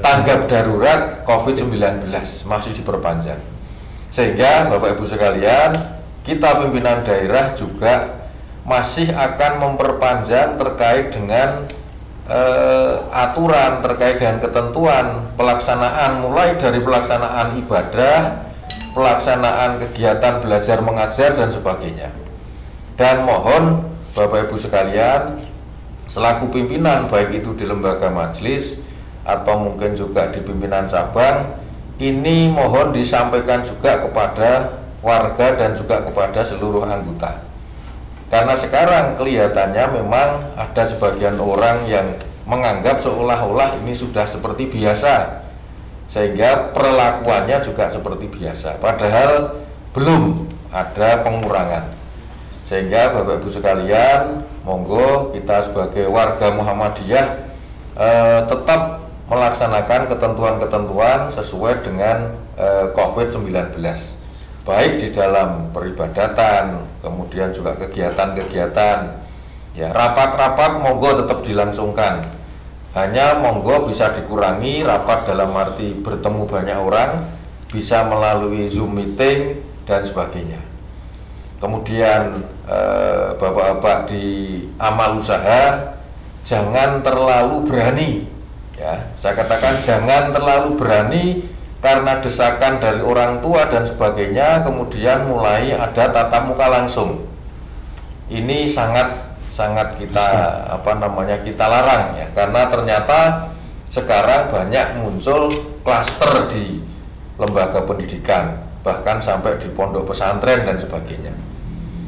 tanggap darurat COVID-19 masih diperpanjang. Sehingga Bapak Ibu sekalian, kita pimpinan daerah juga masih akan memperpanjang terkait dengan aturan, terkait dengan ketentuan pelaksanaan, mulai dari pelaksanaan ibadah, pelaksanaan kegiatan belajar mengajar dan sebagainya. Dan mohon Bapak Ibu sekalian, selaku pimpinan baik itu di lembaga majelis atau mungkin juga di pimpinan cabang, ini mohon disampaikan juga kepada warga dan juga kepada seluruh anggota. Karena sekarang kelihatannya memang ada sebagian orang yang menganggap seolah-olah ini sudah seperti biasa, sehingga perlakuannya juga seperti biasa, padahal belum ada pengurangan. Sehingga Bapak Ibu sekalian, monggo kita sebagai warga Muhammadiyah tetap melaksanakan ketentuan-ketentuan sesuai dengan COVID-19, baik di dalam peribadatan, kemudian juga kegiatan-kegiatan ya. Rapat-rapat monggo tetap dilangsungkan, hanya monggo bisa dikurangi rapat dalam arti bertemu banyak orang, bisa melalui Zoom meeting dan sebagainya. Kemudian bapak-bapak di amal usaha jangan terlalu berani ya. Saya katakan jangan terlalu berani karena desakan dari orang tua dan sebagainya, kemudian mulai ada tatap muka langsung. Ini sangat kita kita larang ya, karena ternyata sekarang banyak muncul klaster di lembaga pendidikan, bahkan sampai di pondok pesantren dan sebagainya.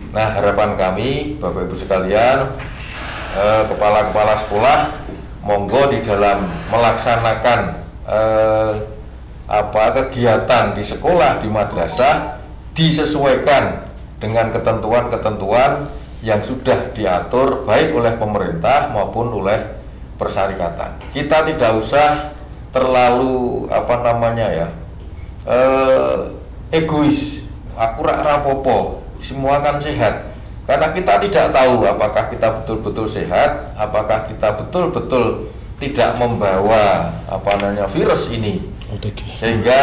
Nah, harapan kami Bapak Ibu sekalian, kepala-kepala sekolah, monggo di dalam melaksanakan kegiatan di sekolah, di madrasah, disesuaikan dengan ketentuan-ketentuan yang sudah diatur baik oleh pemerintah maupun oleh persyarikatan. Kita tidak usah terlalu egois, aku rak rapopo, semua kan sehat. Karena kita tidak tahu apakah kita betul-betul sehat, apakah kita betul-betul tidak membawa virus ini. OTG. Sehingga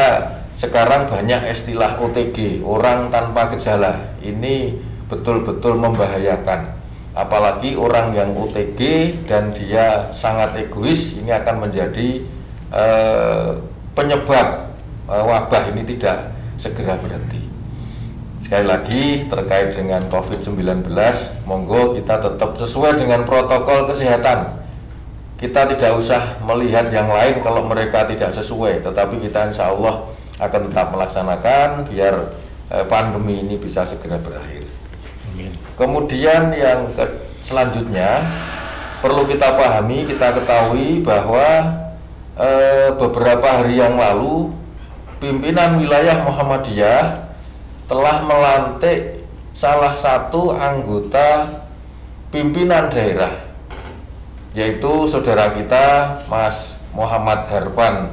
sekarang banyak istilah OTG, orang tanpa gejala. Ini betul-betul membahayakan. apalagi orang yang OTG dan dia sangat egois, ini akan menjadi penyebab wabah ini tidak segera berhenti. Sekali lagi terkait dengan COVID-19, monggo kita tetap sesuai dengan protokol kesehatan. Kita tidak usah melihat yang lain kalau mereka tidak sesuai, tetapi kita insya Allah akan tetap melaksanakan biar pandemi ini bisa segera berakhir. Amin. Kemudian yang selanjutnya perlu kita pahami, kita ketahui bahwa beberapa hari yang lalu pimpinan wilayah Muhammadiyah telah melantik salah satu anggota pimpinan daerah, yaitu saudara kita Mas Muhammad Harpan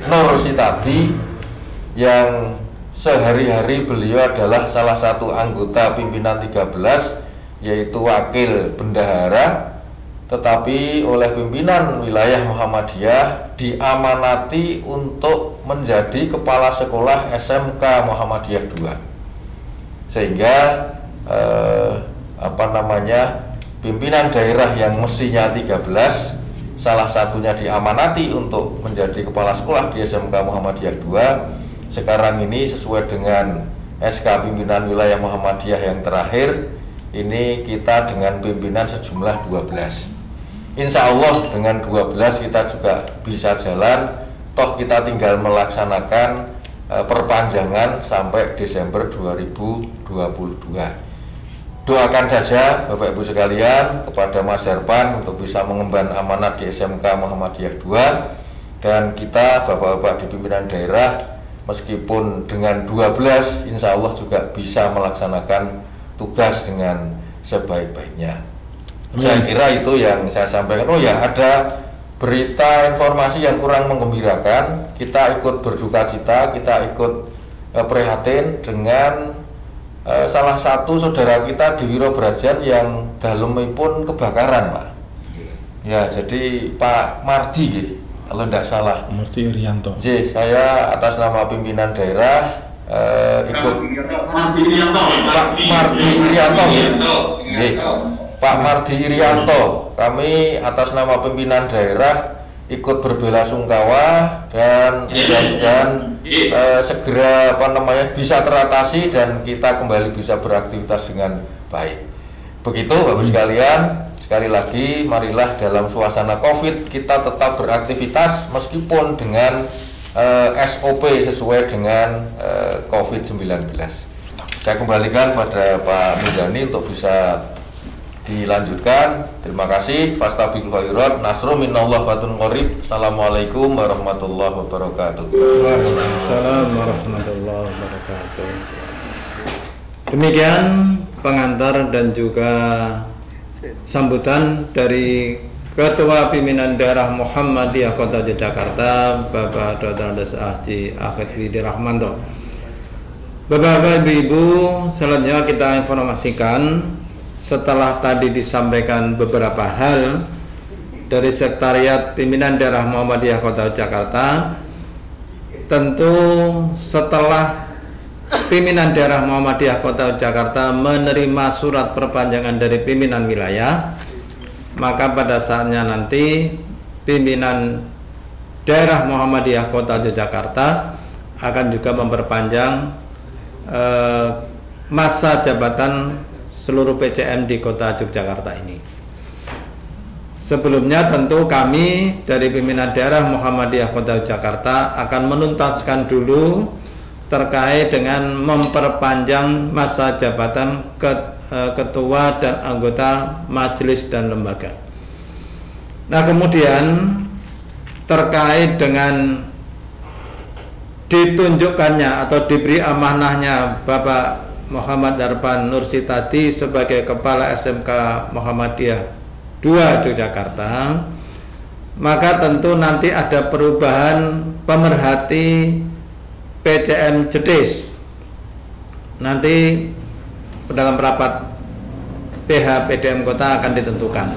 Nur Sitadi, yang sehari-hari beliau adalah salah satu anggota pimpinan 13, yaitu wakil bendahara, tetapi oleh pimpinan wilayah Muhammadiyah diamanati untuk menjadi kepala sekolah SMK Muhammadiyah 2, sehingga pimpinan daerah yang mestinya 13 salah satunya diamanati untuk menjadi kepala sekolah di SMK Muhammadiyah 2. Sekarang ini sesuai dengan SK pimpinan wilayah Muhammadiyah yang terakhir, ini kita dengan pimpinan sejumlah 12. Insya Allah dengan 12 kita juga bisa jalan, toh kita tinggal melaksanakan perpanjangan sampai Desember 2022. Doakan saja Bapak Ibu sekalian kepada Mas Harpan untuk bisa mengemban amanat di SMK Muhammadiyah 2, dan kita Bapak-Bapak di pimpinan daerah meskipun dengan 12 insya Allah juga bisa melaksanakan tugas dengan sebaik-baiknya. Saya kira itu yang saya sampaikan. Oh ya, ada berita informasi yang kurang menggembirakan. Kita ikut berduka cita, kita ikut prihatin dengan salah satu saudara kita di Wiro Brajan yang dalemipun kebakaran, Pak. Ya, jadi Pak Mardi, kalau tidak salah. Mardi Irianto. Saya atas nama pimpinan daerah ikut Pak Mardi Irianto. Pak Mardi Irianto, kami atas nama pimpinan daerah ikut berbela-sungkawa dan segera bisa teratasi dan kita kembali bisa beraktivitas dengan baik. Begitu Bapak sekalian, sekali lagi marilah dalam suasana Covid kita tetap beraktivitas meskipun dengan SOP sesuai dengan COVID-19. Saya kembalikan pada Pak Muzani untuk bisa dilanjutkan. Terima kasih. Fastabiqul khairat. Nasrun minallah fatun qarib. Assalamualaikum warahmatullahi wabarakatuh. Waalaikumsalam warahmatullahi wabarakatuh. Demikian pengantar dan juga sambutan dari Ketua Pimpinan Daerah Muhammadiyah Kota Yogyakarta, Bapak Dr. Andes Haji Akhid Widi Rahmanto. Bapak-bapak, ibu-ibu, selanjutnya kita informasikan setelah tadi disampaikan beberapa hal dari Sekretariat Pimpinan Daerah Muhammadiyah Kota Jakarta. Tentu setelah Pimpinan Daerah Muhammadiyah Kota Jakarta menerima surat perpanjangan dari pimpinan wilayah, maka pada saatnya nanti Pimpinan Daerah Muhammadiyah Kota Yogyakarta akan juga memperpanjang masa jabatan seluruh PCM di Kota Yogyakarta ini. Sebelumnya tentu kami dari Pimpinan Daerah Muhammadiyah Kota Yogyakarta akan menuntaskan dulu terkait dengan memperpanjang masa jabatan ketua dan anggota majelis dan lembaga. Nah, kemudian terkait dengan ditunjukkannya atau diberi amanahnya Bapak Muhammad Harpan Nur Sitadi sebagai Kepala SMK Muhammadiyah 2 Yogyakarta, maka tentu nanti ada perubahan pemerhati PCM Jetis. Nanti dalam rapat PH PDM Kota akan ditentukan.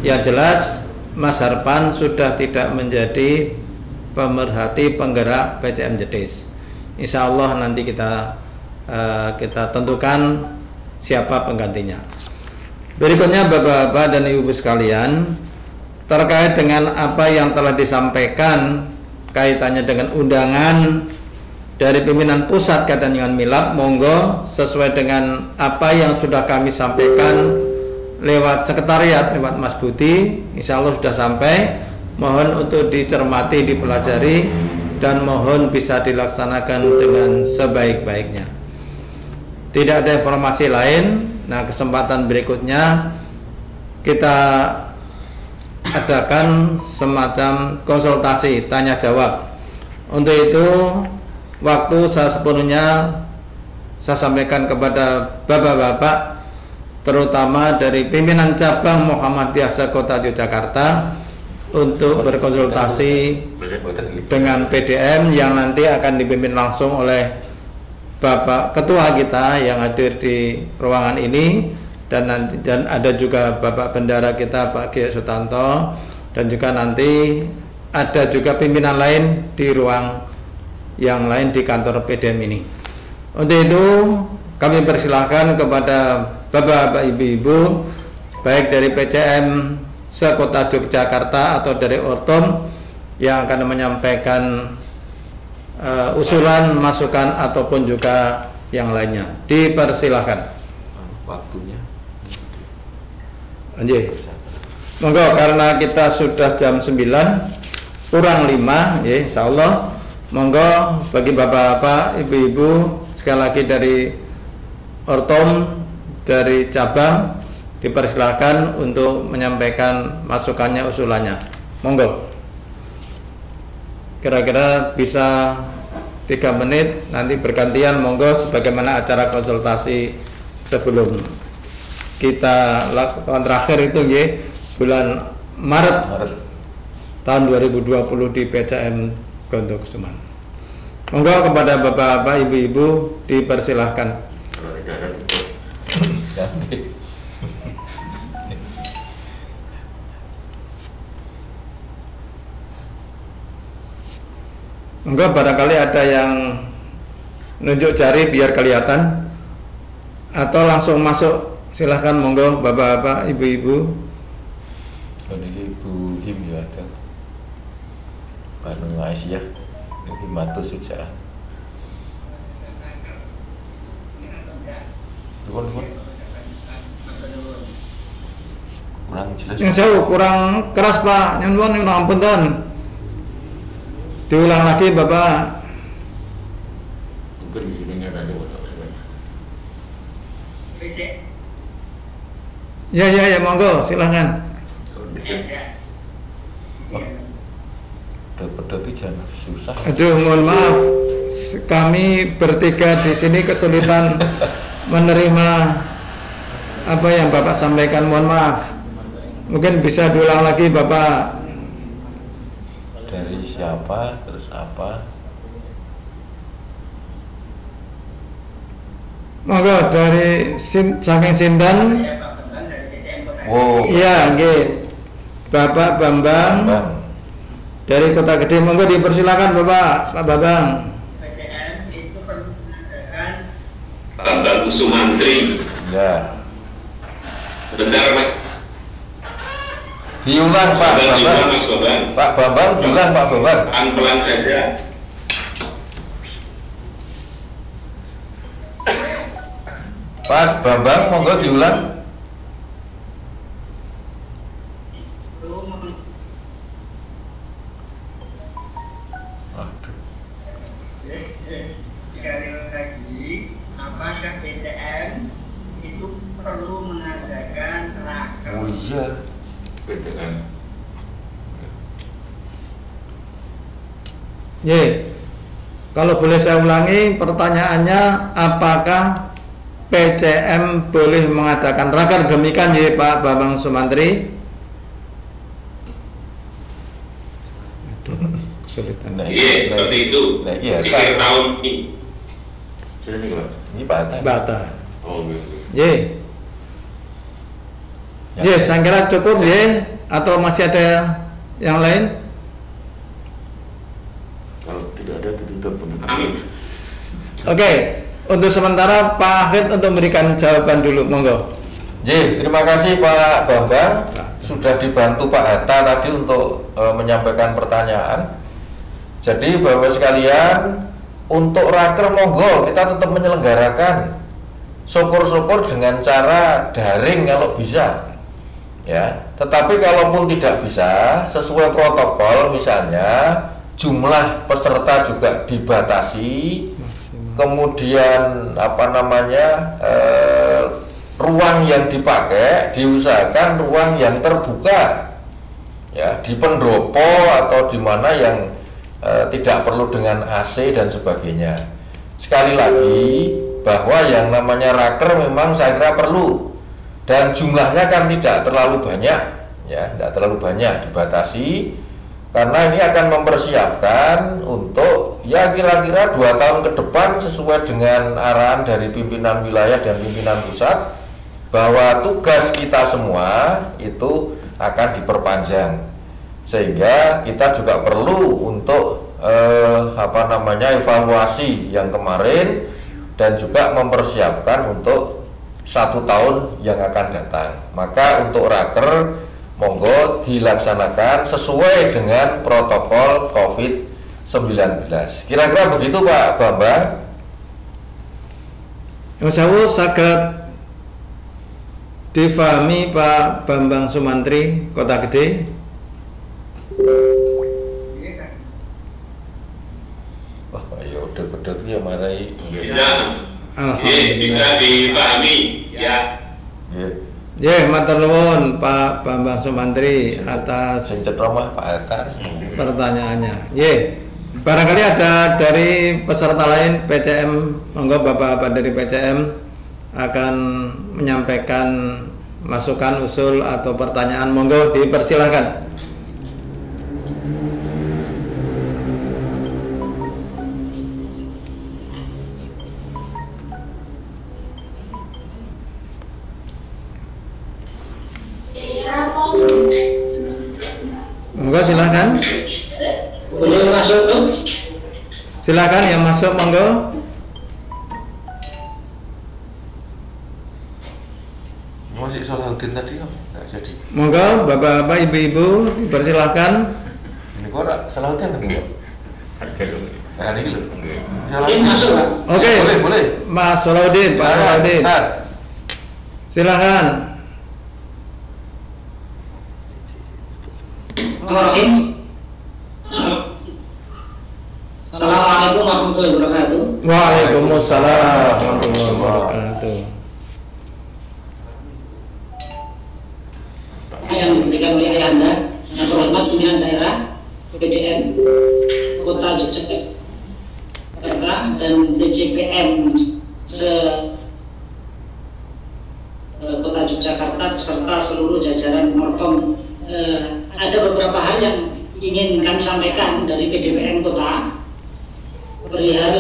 Yang jelas Mas Harpan sudah tidak menjadi pemerhati penggerak PCM Jetis. Insya Allah nanti kita tentukan siapa penggantinya. Berikutnya Bapak-bapak dan Ibu sekalian, terkait dengan apa yang telah disampaikan kaitannya dengan undangan dari pimpinan pusat Kaitan dengan Milad, monggo sesuai dengan apa yang sudah kami sampaikan lewat sekretariat, lewat Mas Budi, insya Allah sudah sampai. Mohon untuk dicermati, dipelajari, dan mohon bisa dilaksanakan dengan sebaik-baiknya. Tidak ada informasi lain. Nah, kesempatan berikutnya kita adakan semacam konsultasi tanya jawab. Untuk itu waktu saya sepenuhnya saya sampaikan kepada bapak-bapak, terutama dari pimpinan cabang Muhammadiyah se-Kota Yogyakarta, untuk berkonsultasi dengan PDM yang nanti akan dipimpin langsung oleh Bapak Ketua kita yang hadir di ruangan ini, dan ada juga Bapak Bendara kita Pak Kiai Sutanto, dan juga nanti ada juga pimpinan lain di ruang yang lain di kantor PDM ini. Untuk itu kami persilahkan kepada Bapak-bapak, Ibu-ibu, baik dari PCM se-Kota Yogyakarta atau dari Ortom yang akan menyampaikan usulan, masukan ataupun juga yang lainnya. Dipersilahkan. Waktunya. Anjir. Monggo, karena kita sudah jam 9 kurang 5, ya, insyaallah. Monggo bagi bapak-bapak, ibu-ibu sekali lagi dari Ortom, dari cabang, dipersilakan untuk menyampaikan masukannya, usulannya. Monggo. Kira-kira bisa 3 menit, nanti bergantian, monggo, sebagaimana acara konsultasi sebelum kita lakukan terakhir itu, ya, bulan Maret tahun 2020 di PCM Gontokusuman. Monggo kepada bapak-bapak, ibu-ibu dipersilahkan. Enggak, barangkali ada yang nunjuk jari biar kelihatan, atau langsung masuk, silahkan. Monggo bapak-bapak, ibu-ibu. Ini Ibu Him ya ada. Banu Aisyah, ini Matus Sujaan. Dukun. Kurang jelas. Yang jauh kurang keras Pak, nyuwun ampun ton. Diulang lagi Bapak. Mungkin di sini nggak ada Ya, monggo, silahkan. Pedoti jangan susah. Aduh, mohon maaf, kami bertiga di sini kesulitan menerima apa yang Bapak sampaikan. Mohon maaf. Mungkin bisa diulang lagi Bapak. Dari siapa, terus apa? Monggo dari saking Sindan. Wow. Iya, nggih. Bapak Bambang dari Kota Gede, monggo dipersilakan Bapak, Pak Bambang. PDM itu perlu mengadakan Bambang Sumantri. Ya. Bentar, Pak. Diulang Pak Diulang, Bambang. Mas Bambang. Pak Bambang, diulang Pak Bambang. Pelan-pelan saja. Pas Bambang, monggo diulang. sekali lagi, apakah PTN itu perlu mengadakan raker? Oh iya. PTN. Ye, kalau boleh saya ulangi pertanyaannya, apakah PCM boleh mengadakan raker? Demikian ya Pak Bambang Sumantri. Kesulitan. Iya, seperti itu. Nah, iya, Di akhir tahun ini. Sini Pak. Ini Pak. Bata. Oh, gitu. Ye. Ye, saya kira cukup ye, atau masih ada yang lain? Kalau tidak ada, tutup untuk Oke, untuk sementara Pak Akhid untuk memberikan jawaban dulu, monggo. Terima kasih Pak Bambang, sudah dibantu Pak Hatta tadi untuk menyampaikan pertanyaan. Jadi Bapak sekalian, untuk raker monggo kita tetap menyelenggarakan, syukur-syukur dengan cara daring kalau bisa, ya. Tetapi kalaupun tidak bisa, sesuai protokol, misalnya jumlah peserta juga dibatasi, kemudian ruang yang dipakai diusahakan ruang yang terbuka, ya, di pendopo atau di mana yang tidak perlu dengan AC dan sebagainya. Sekali lagi bahwa yang namanya raker memang saya kira perlu, dan jumlahnya kan tidak terlalu banyak, ya, tidak terlalu banyak, dibatasi. Karena ini akan mempersiapkan untuk ya kira-kira 2 tahun ke depan sesuai dengan arahan dari pimpinan wilayah dan pimpinan pusat bahwa tugas kita semua itu akan diperpanjang, sehingga kita juga perlu untuk evaluasi yang kemarin dan juga mempersiapkan untuk 1 tahun yang akan datang. Maka untuk raker monggo dilaksanakan sesuai dengan protokol COVID-19. Kira-kira begitu Pak Bambang. Insyaallah saged difahami Pak Bambang Sumantri, Kota Gede. Wah, ya udah betul ya marai. Bisa. Bisa dipahami, ya. Ya, matur nuwun Pak Bambang Sumantri atas Pak Hatta pertanyaannya. Ya, barangkali ada dari peserta lain PCM, monggo Bapak-bapak dari PCM akan menyampaikan masukan, usul atau pertanyaan, monggo dipersilakan. Monggo silakan. Boleh masuk tuh? Silakan yang masuk, monggo. Masih Salahuddin tadi nggak jadi. Monggo bapak-bapak, ibu-ibu dipersilakan. Ini kok Salahuddin tadi nggak? Ada dulu. Hari ini loh. Ini masuk Pak. Oke, boleh. Mas Salahuddin, Pak Salahuddin. Silakan. Assalamualaikum warahmatullahi wabarakatuh. Waalaikumsalam warahmatullahi wabarakatuh. Yang diberikan oleh Anda yang terhormat pimpinan daerah PDN Kota Yogyakarta dan DJPM Kota Yogyakarta beserta seluruh jajaran Mortom. Ada beberapa hal yang ingin kami sampaikan dari PDPM Kota perihal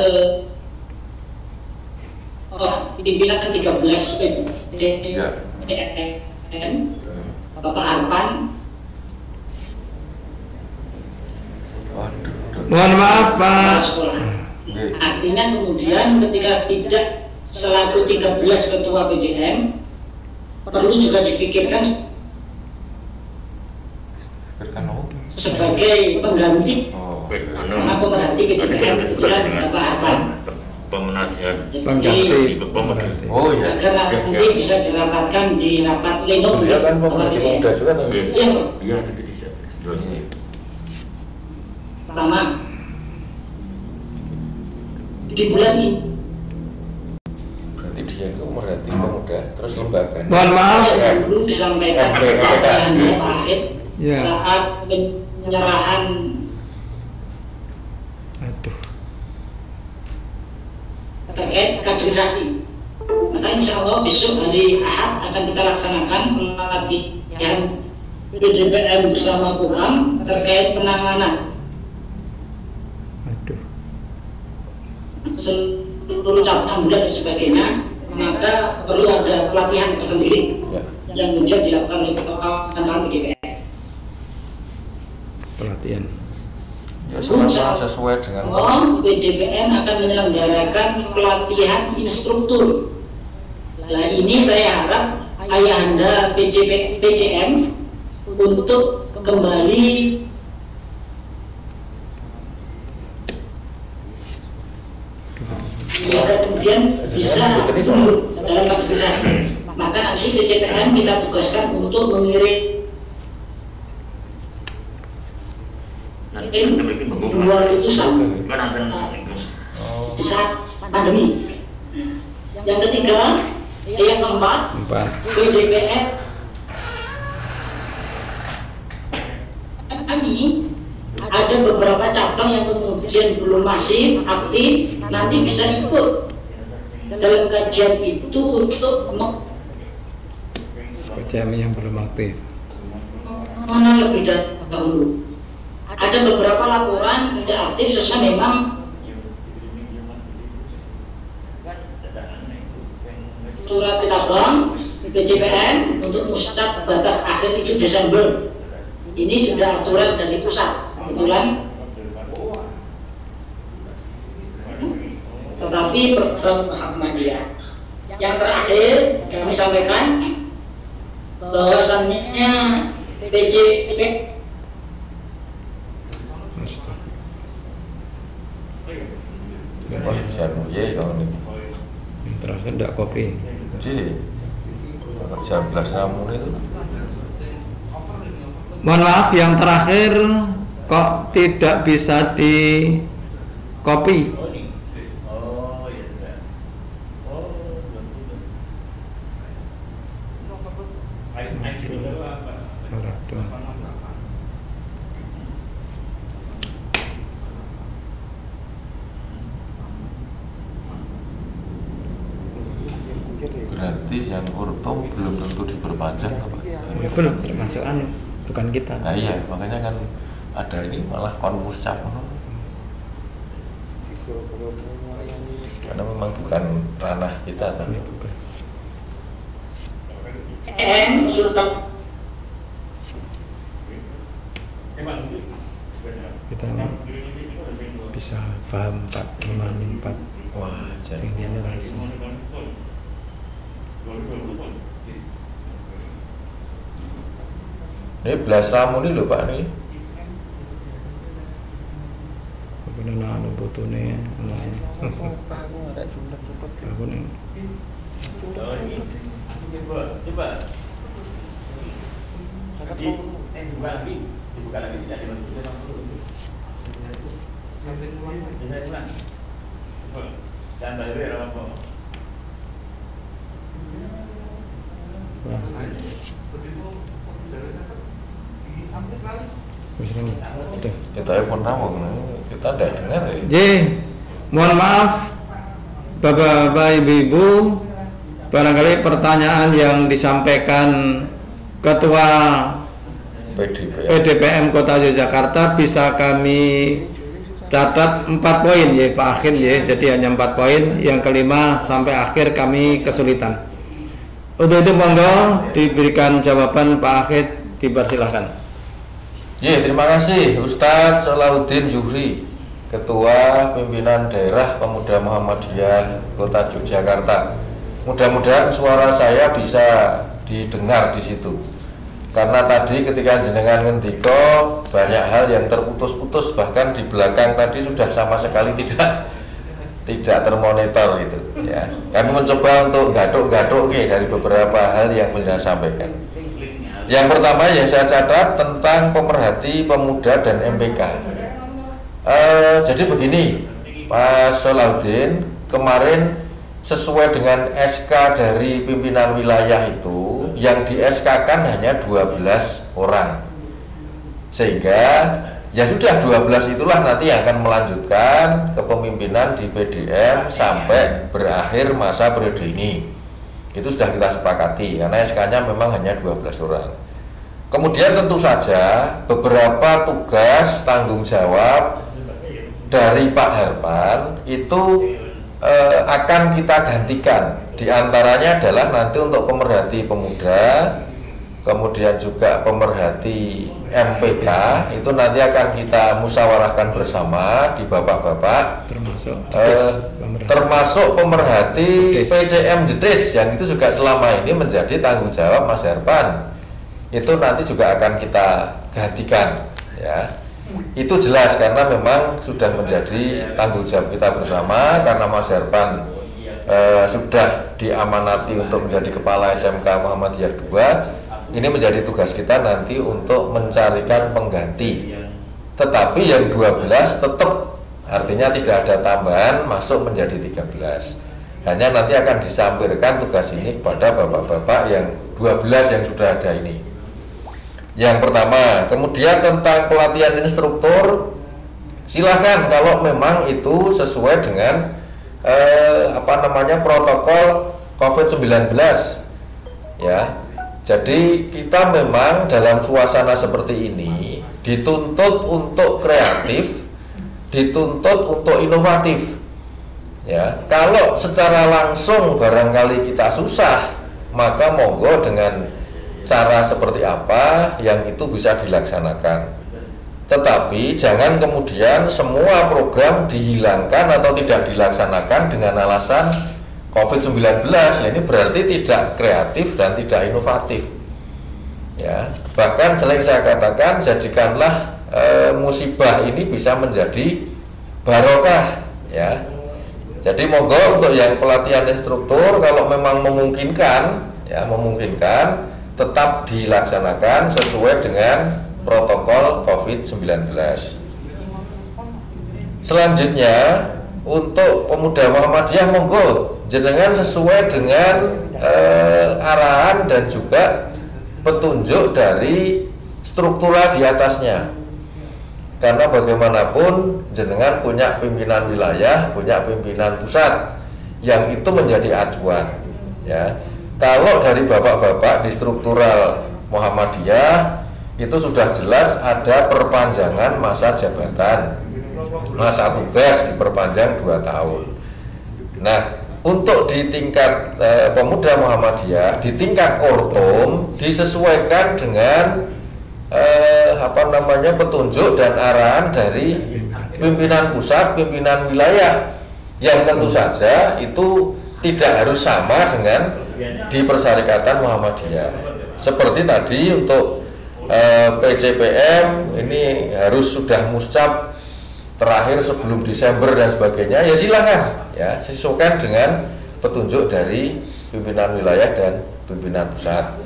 pimpinan 13 PDPM Bapak Arpan. Mohon maaf Pak. Artinya kemudian ketika tidak selaku 13 ketua PJM perlu juga dipikirkan sebagai pengganti karena pemerhati PJM Bapak Arpan. Pengganti. Oh iya. Agar nanti bisa dirapatkan di rapat pleno. Iya kan pemerhati pemuda juga tuh. Iya. Pertama di bulan ini. Berarti dia itu pemerhati pemuda terus lembaga. Mohon maaf. Belum disampaikan pertanyaan Pak Akhid saat penyerahan. Terkait kaderisasi, maka insya Allah besok hari Ahad akan kita laksanakan pelatihan PDPM bersama Pukam terkait penanganan seluruh cabang ambulan dan sebagainya. Maka perlu ada pelatihan tersendiri yang kemudian dilakukan oleh kawan-kawan PDPM. Pelatihan. Untuk sesuai dengan PDPM akan menyelenggarakan pelatihan instruktur. Nah ini saya harap ayahanda PCM untuk kembali kemudian bisa tumbuh dalam aktivitasnya. Maka nanti PCPM kita tugaskan untuk mengirim dua utusan di saat pandemi. Yang ketiga, yang keempat, PDPM ini ada beberapa cabang yang kemudian belum masif aktif, nanti bisa ikut dalam kajian itu untuk PCM yang belum aktif. Mana lebih dahulu. Ada beberapa laporan tidak aktif sesuai memang surat cabang PCPM untuk pusat batas akhir itu Desember. Ini sudah aturan dari pusat. Kebetulan tetapi program Muhammadiyah yang terakhir kami sampaikan bahwasannya PCP wah ya kalau ini yang terakhir tidak kopi jam 11 ramun itu. Mohon maaf, yang terakhir kok tidak bisa di copy? Berarti yang urtum belum tentu diperpanjang apa? Belum termasuk bukan kita. Nah iya, makanya kan ada ini malah konfus cabang. Karena memang bukan ranah kita tapi bukan. Kita bisa paham 4 wah sing liyane ra iso. Ini belas ramu ini lho Pak nih. Bener anu botone aku nih. Coba. Dibuka lagi jadi manusia. Jangan bayar apa. Kita pun ramu, kita dengar ya. Mohon maaf Bapak-bapak, Ibu-ibu, barangkali pertanyaan yang disampaikan Ketua PDPM Kota Yogyakarta bisa kami catat 4 poin ya Pak Akhir ya. Jadi hanya 4 poin, yang kelima sampai akhir kami kesulitan. Untuk itu monggo diberikan jawaban Pak Akhir, dipersilahkan. Ya, terima kasih Ustadz Salahuddin Zuhri, Ketua Pimpinan Daerah Pemuda Muhammadiyah Kota Yogyakarta. Mudah-mudahan suara saya bisa didengar di situ. Karena tadi ketika jenengan ngendiko banyak hal yang terputus-putus, bahkan di belakang tadi sudah sama sekali tidak termonitor gitu ya. Kami mencoba untuk gaduk-gaduk dari beberapa hal yang sudah sampaikan. Yang pertama yang saya catat tentang pemerhati pemuda dan MPK. Jadi begini, Pak Salahuddin, kemarin sesuai dengan SK dari pimpinan wilayah itu yang di SK-kan hanya 12 orang. Sehingga ya sudah 12 itulah nanti yang akan melanjutkan kepemimpinan di PDM sampai berakhir masa periode ini. Itu sudah kita sepakati karena SK-nya memang hanya 12 orang. Kemudian tentu saja beberapa tugas tanggung jawab dari Pak Harpan itu akan kita gantikan. Di antaranya adalah nanti untuk pemerhati pemuda kemudian juga pemerhati MPK, itu nanti akan kita musyawarahkan bersama di bapak-bapak, termasuk pemerhati PCM Jedis yang itu juga selama ini menjadi tanggung jawab Mas Herpan, itu nanti juga akan kita gantikan ya. Itu jelas karena memang sudah menjadi tanggung jawab kita bersama, karena Mas Herpan sudah diamanati untuk menjadi kepala SMK Muhammadiyah 2. Ini menjadi tugas kita nanti untuk mencarikan pengganti. Tetapi yang 12 tetap, artinya tidak ada tambahan, masuk menjadi 13. Hanya nanti akan disampaikan tugas ini kepada bapak-bapak yang 12 yang sudah ada ini. Yang pertama, kemudian tentang pelatihan instruktur, silahkan kalau memang itu sesuai dengan protokol COVID-19 ya. Jadi kita memang dalam suasana seperti ini dituntut untuk kreatif, dituntut untuk inovatif ya. Kalau secara langsung barangkali kita susah, maka monggo dengan cara seperti apa yang itu bisa dilaksanakan. Tetapi jangan kemudian semua program dihilangkan atau tidak dilaksanakan dengan alasan COVID-19. Ini berarti tidak kreatif dan tidak inovatif ya. Bahkan selain saya katakan, jadikanlah musibah ini bisa menjadi barokah ya. Jadi monggo untuk yang pelatihan instruktur, kalau memang memungkinkan ya, tetap dilaksanakan sesuai dengan protokol COVID-19. Selanjutnya untuk pemuda Muhammadiyah, monggo jenengan sesuai dengan arahan dan juga petunjuk dari struktural di atasnya. Karena bagaimanapun jenengan punya pimpinan wilayah, punya pimpinan pusat yang itu menjadi acuan ya. Kalau dari bapak-bapak di struktural Muhammadiyah itu sudah jelas ada perpanjangan masa jabatan, masa tugas diperpanjang 2 tahun. Nah, untuk di tingkat pemuda Muhammadiyah, di tingkat ortom disesuaikan dengan petunjuk dan arahan dari pimpinan pusat, pimpinan wilayah, yang tentu saja itu tidak harus sama dengan di Persyarikatan Muhammadiyah. Seperti tadi untuk PCPM ini harus sudah muscap terakhir sebelum Desember dan sebagainya, ya silakan ya, sesuaikan dengan petunjuk dari pimpinan wilayah dan pimpinan pusat.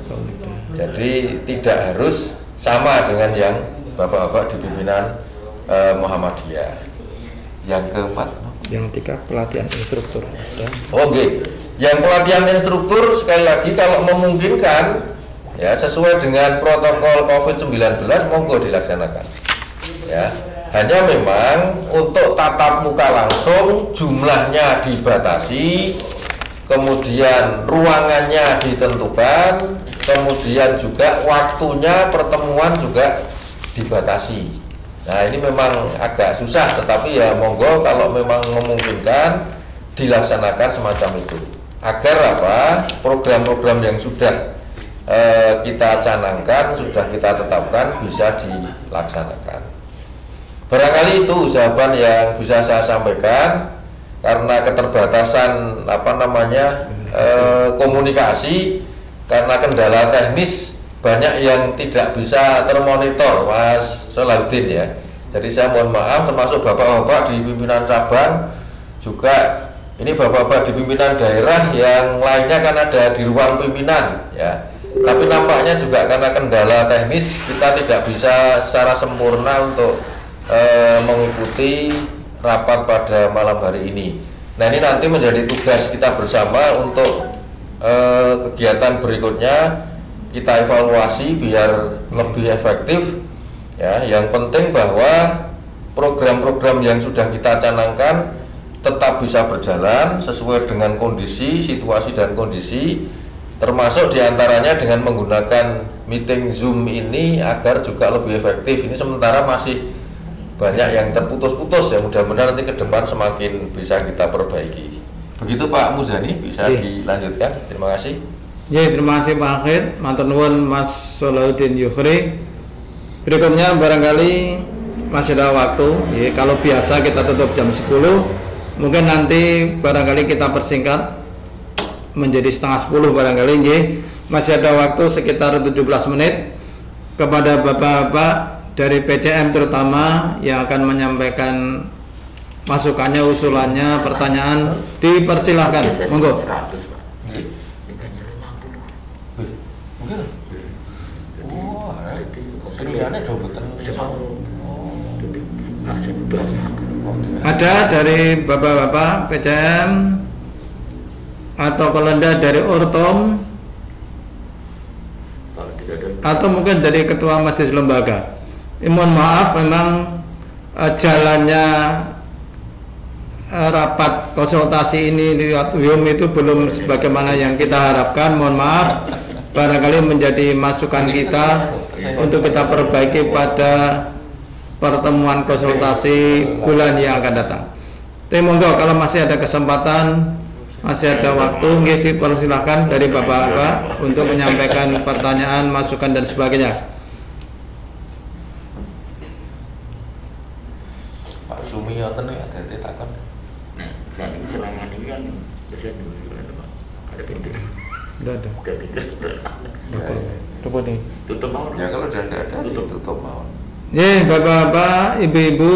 Jadi tidak harus sama dengan yang bapak-bapak di pimpinan Muhammadiyah. Yang keempat, yang 3 pelatihan instruktur. Oke. Yang pelatihan instruktur sekali lagi kalau memungkinkan ya, sesuai dengan protokol COVID-19 monggo dilaksanakan ya. Hanya memang untuk tatap muka langsung jumlahnya dibatasi, kemudian ruangannya ditentukan, kemudian juga waktunya pertemuan juga dibatasi. Nah, ini memang agak susah, tetapi ya monggo kalau memang memungkinkan dilaksanakan semacam itu, agar program-program yang sudah kita canangkan, sudah kita tetapkan bisa dilaksanakan. Barangkali itu usahawan yang bisa saya sampaikan, karena keterbatasan komunikasi, karena kendala teknis banyak yang tidak bisa termonitor, Mas Salahuddin ya. Jadi saya mohon maaf, termasuk bapak-bapak di pimpinan cabang juga. Ini bapak-bapak di pimpinan daerah yang lainnya kan ada di ruang pimpinan ya. Tapi nampaknya juga karena kendala teknis kita tidak bisa secara sempurna untuk mengikuti rapat pada malam hari ini. Nah, ini nanti menjadi tugas kita bersama untuk kegiatan berikutnya kita evaluasi biar lebih efektif ya. Yang penting bahwa program-program yang sudah kita canangkan tetap bisa berjalan sesuai dengan kondisi, situasi dan kondisi, termasuk diantaranya dengan menggunakan meeting Zoom ini agar juga lebih efektif. Ini sementara masih banyak yang terputus-putus ya, mudah-mudahan nanti ke depan semakin bisa kita perbaiki. Begitu Pak Muzani, bisa dilanjutkan. Terima kasih. Ya, terima kasih Pak Akhid, matur nuwun Mas Solahuddin Yukhri. Berikutnya barangkali masih ada waktu. Ya, kalau biasa kita tutup jam 10, mungkin nanti barangkali kita persingkat menjadi setengah 10 barangkali. Ya. Masih ada waktu sekitar 17 menit kepada bapak-bapak dari PCM terutama yang akan menyampaikan masukannya, usulannya, pertanyaan, dipersilahkan. Monggo. Ada dari bapak-bapak PCM atau kolenda dari Ortom atau mungkin dari ketua majelis lembaga. Mohon maaf, memang jalannya rapat konsultasi ini di WIUM itu belum sebagaimana yang kita harapkan. Mohon maaf, barangkali menjadi masukan kita untuk kita perbaiki pada pertemuan konsultasi bulan yang akan datang. Tapi monggo kalau masih ada kesempatan, masih ada waktu, ngisi persilahkan dari bapak-bapak untuk menyampaikan pertanyaan, masukan dan sebagainya. Pak Sumi wonten ya dadi takon. Nah, saat ini selama ini kan biasanya ada pintu. Sudah ada. Ada pintu. Coba nih. Tutup mau. Ya kalau sudah tidak ada tutup mau. Ya, bapak-bapak, ibu-ibu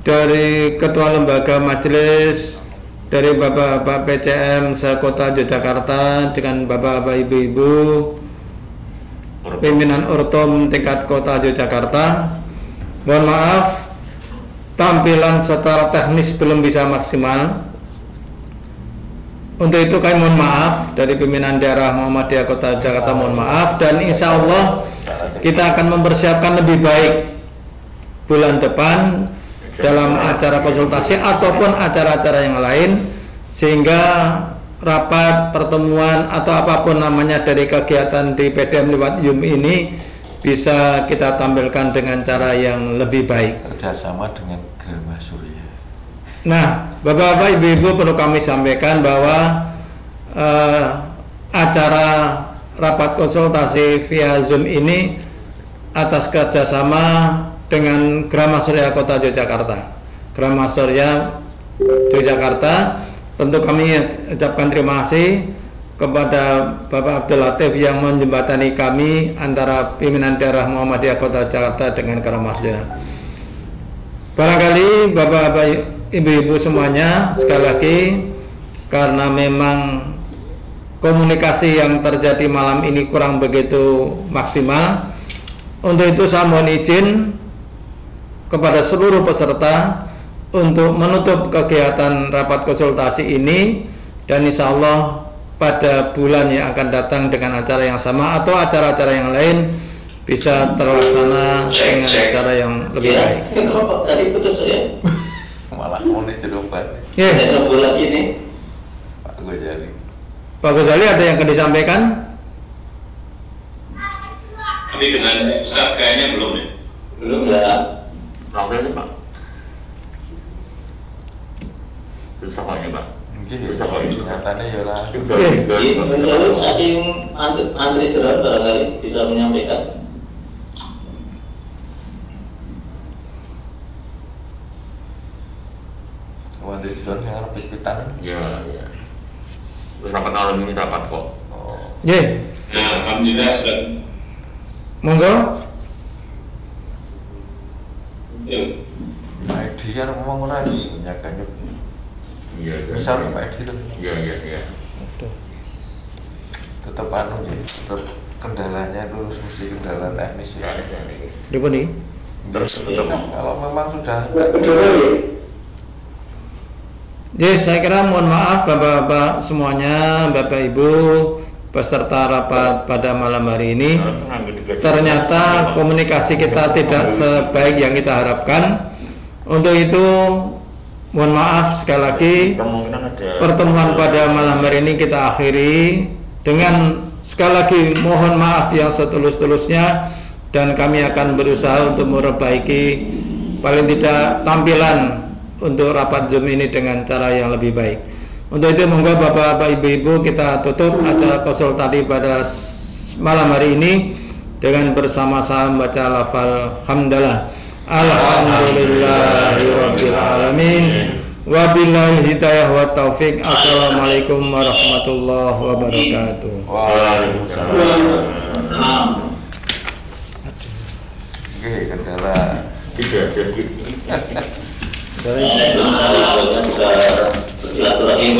dari ketua lembaga majelis, dari bapak-bapak PCM se-Kota Yogyakarta dengan bapak-bapak ibu-ibu pimpinan Ortom tingkat Kota Yogyakarta. Mohon maaf, tampilan secara teknis belum bisa maksimal. Untuk itu kami mohon maaf dari pimpinan daerah Muhammadiyah Kota Jakarta, mohon maaf, dan insya Allah kita akan mempersiapkan lebih baik bulan depan dalam acara konsultasi ataupun acara-acara yang lain, sehingga rapat, pertemuan atau apapun namanya dari kegiatan di PDM lewat YUM ini bisa kita tampilkan dengan cara yang lebih baik. Kerjasama dengan Grama Surya. Nah, bapak-bapak, ibu-ibu, perlu kami sampaikan bahwa acara rapat konsultasi via Zoom ini atas kerjasama dengan Grama Surya Kota Yogyakarta. Grama Surya Yogyakarta, tentu kami ucapkan terima kasih kepada Bapak Abdul Latif yang menjembatani kami antara pimpinan daerah Muhammadiyah Kota Jakarta dengan Grama Surya. Barangkali bapak-bapak, ibu-ibu semuanya, sekali lagi karena memang komunikasi yang terjadi malam ini kurang begitu maksimal, untuk itu saya mohon izin kepada seluruh peserta untuk menutup kegiatan rapat konsultasi ini, dan insya Allah pada bulan yang akan datang dengan acara yang sama atau acara-acara yang lain bisa terlaksana dengan cara yang lebih baik. Kok tadi putus ya? Malah mau nih sedobat. Ya. Lagi nih. Pak Ghazali. Pak Ghazali ada yang akan disampaikan? Tapi dengan Ustaz kayaknya belum ya? Belum ya. Langsung aja Pak. Susah Pak ya Pak. Nyatanya ya lah. Misalnya saking antri jerat barangkali bisa menyampaikan. Wandi Silon yang harus pipitan. Ya, ya. Terus rapat malam ini rapat kok. Oh. Ya. Nah, alhamdulillah sudah. Monggo. Ya. Pak Edi kan ngomong orang ini nyakanya. Iya, iya. Misalnya Pak Edi tuh. Iya, iya, iya. Tetap anu ya, tetap kendalanya itu mesti kendala teknis ya. Di nih. Terus Kalau memang sudah Jadi saya kira mohon maaf bapak-bapak semuanya, bapak ibu peserta rapat pada malam hari ini, ternyata komunikasi kita tidak sebaik yang kita harapkan. Untuk itu mohon maaf sekali lagi, pertemuan pada malam hari ini kita akhiri dengan sekali lagi mohon maaf yang setulus-tulusnya, dan kami akan berusaha untuk memperbaiki paling tidak tampilan untuk rapat Zoom ini dengan cara yang lebih baik. Untuk itu monggo Bapak-bapak Ibu-ibu kita tutup acara konsultasi pada malam hari ini dengan bersama-sama baca lafal hamdalah. Alhamdulillahirabbil alamin. Wabillahi hidayah wa taufik. Assalamualaikum warahmatullahi wabarakatuh. Waalaikumsalam. Oke, kendala. Tidak jadi. Bisa bersilaturahim.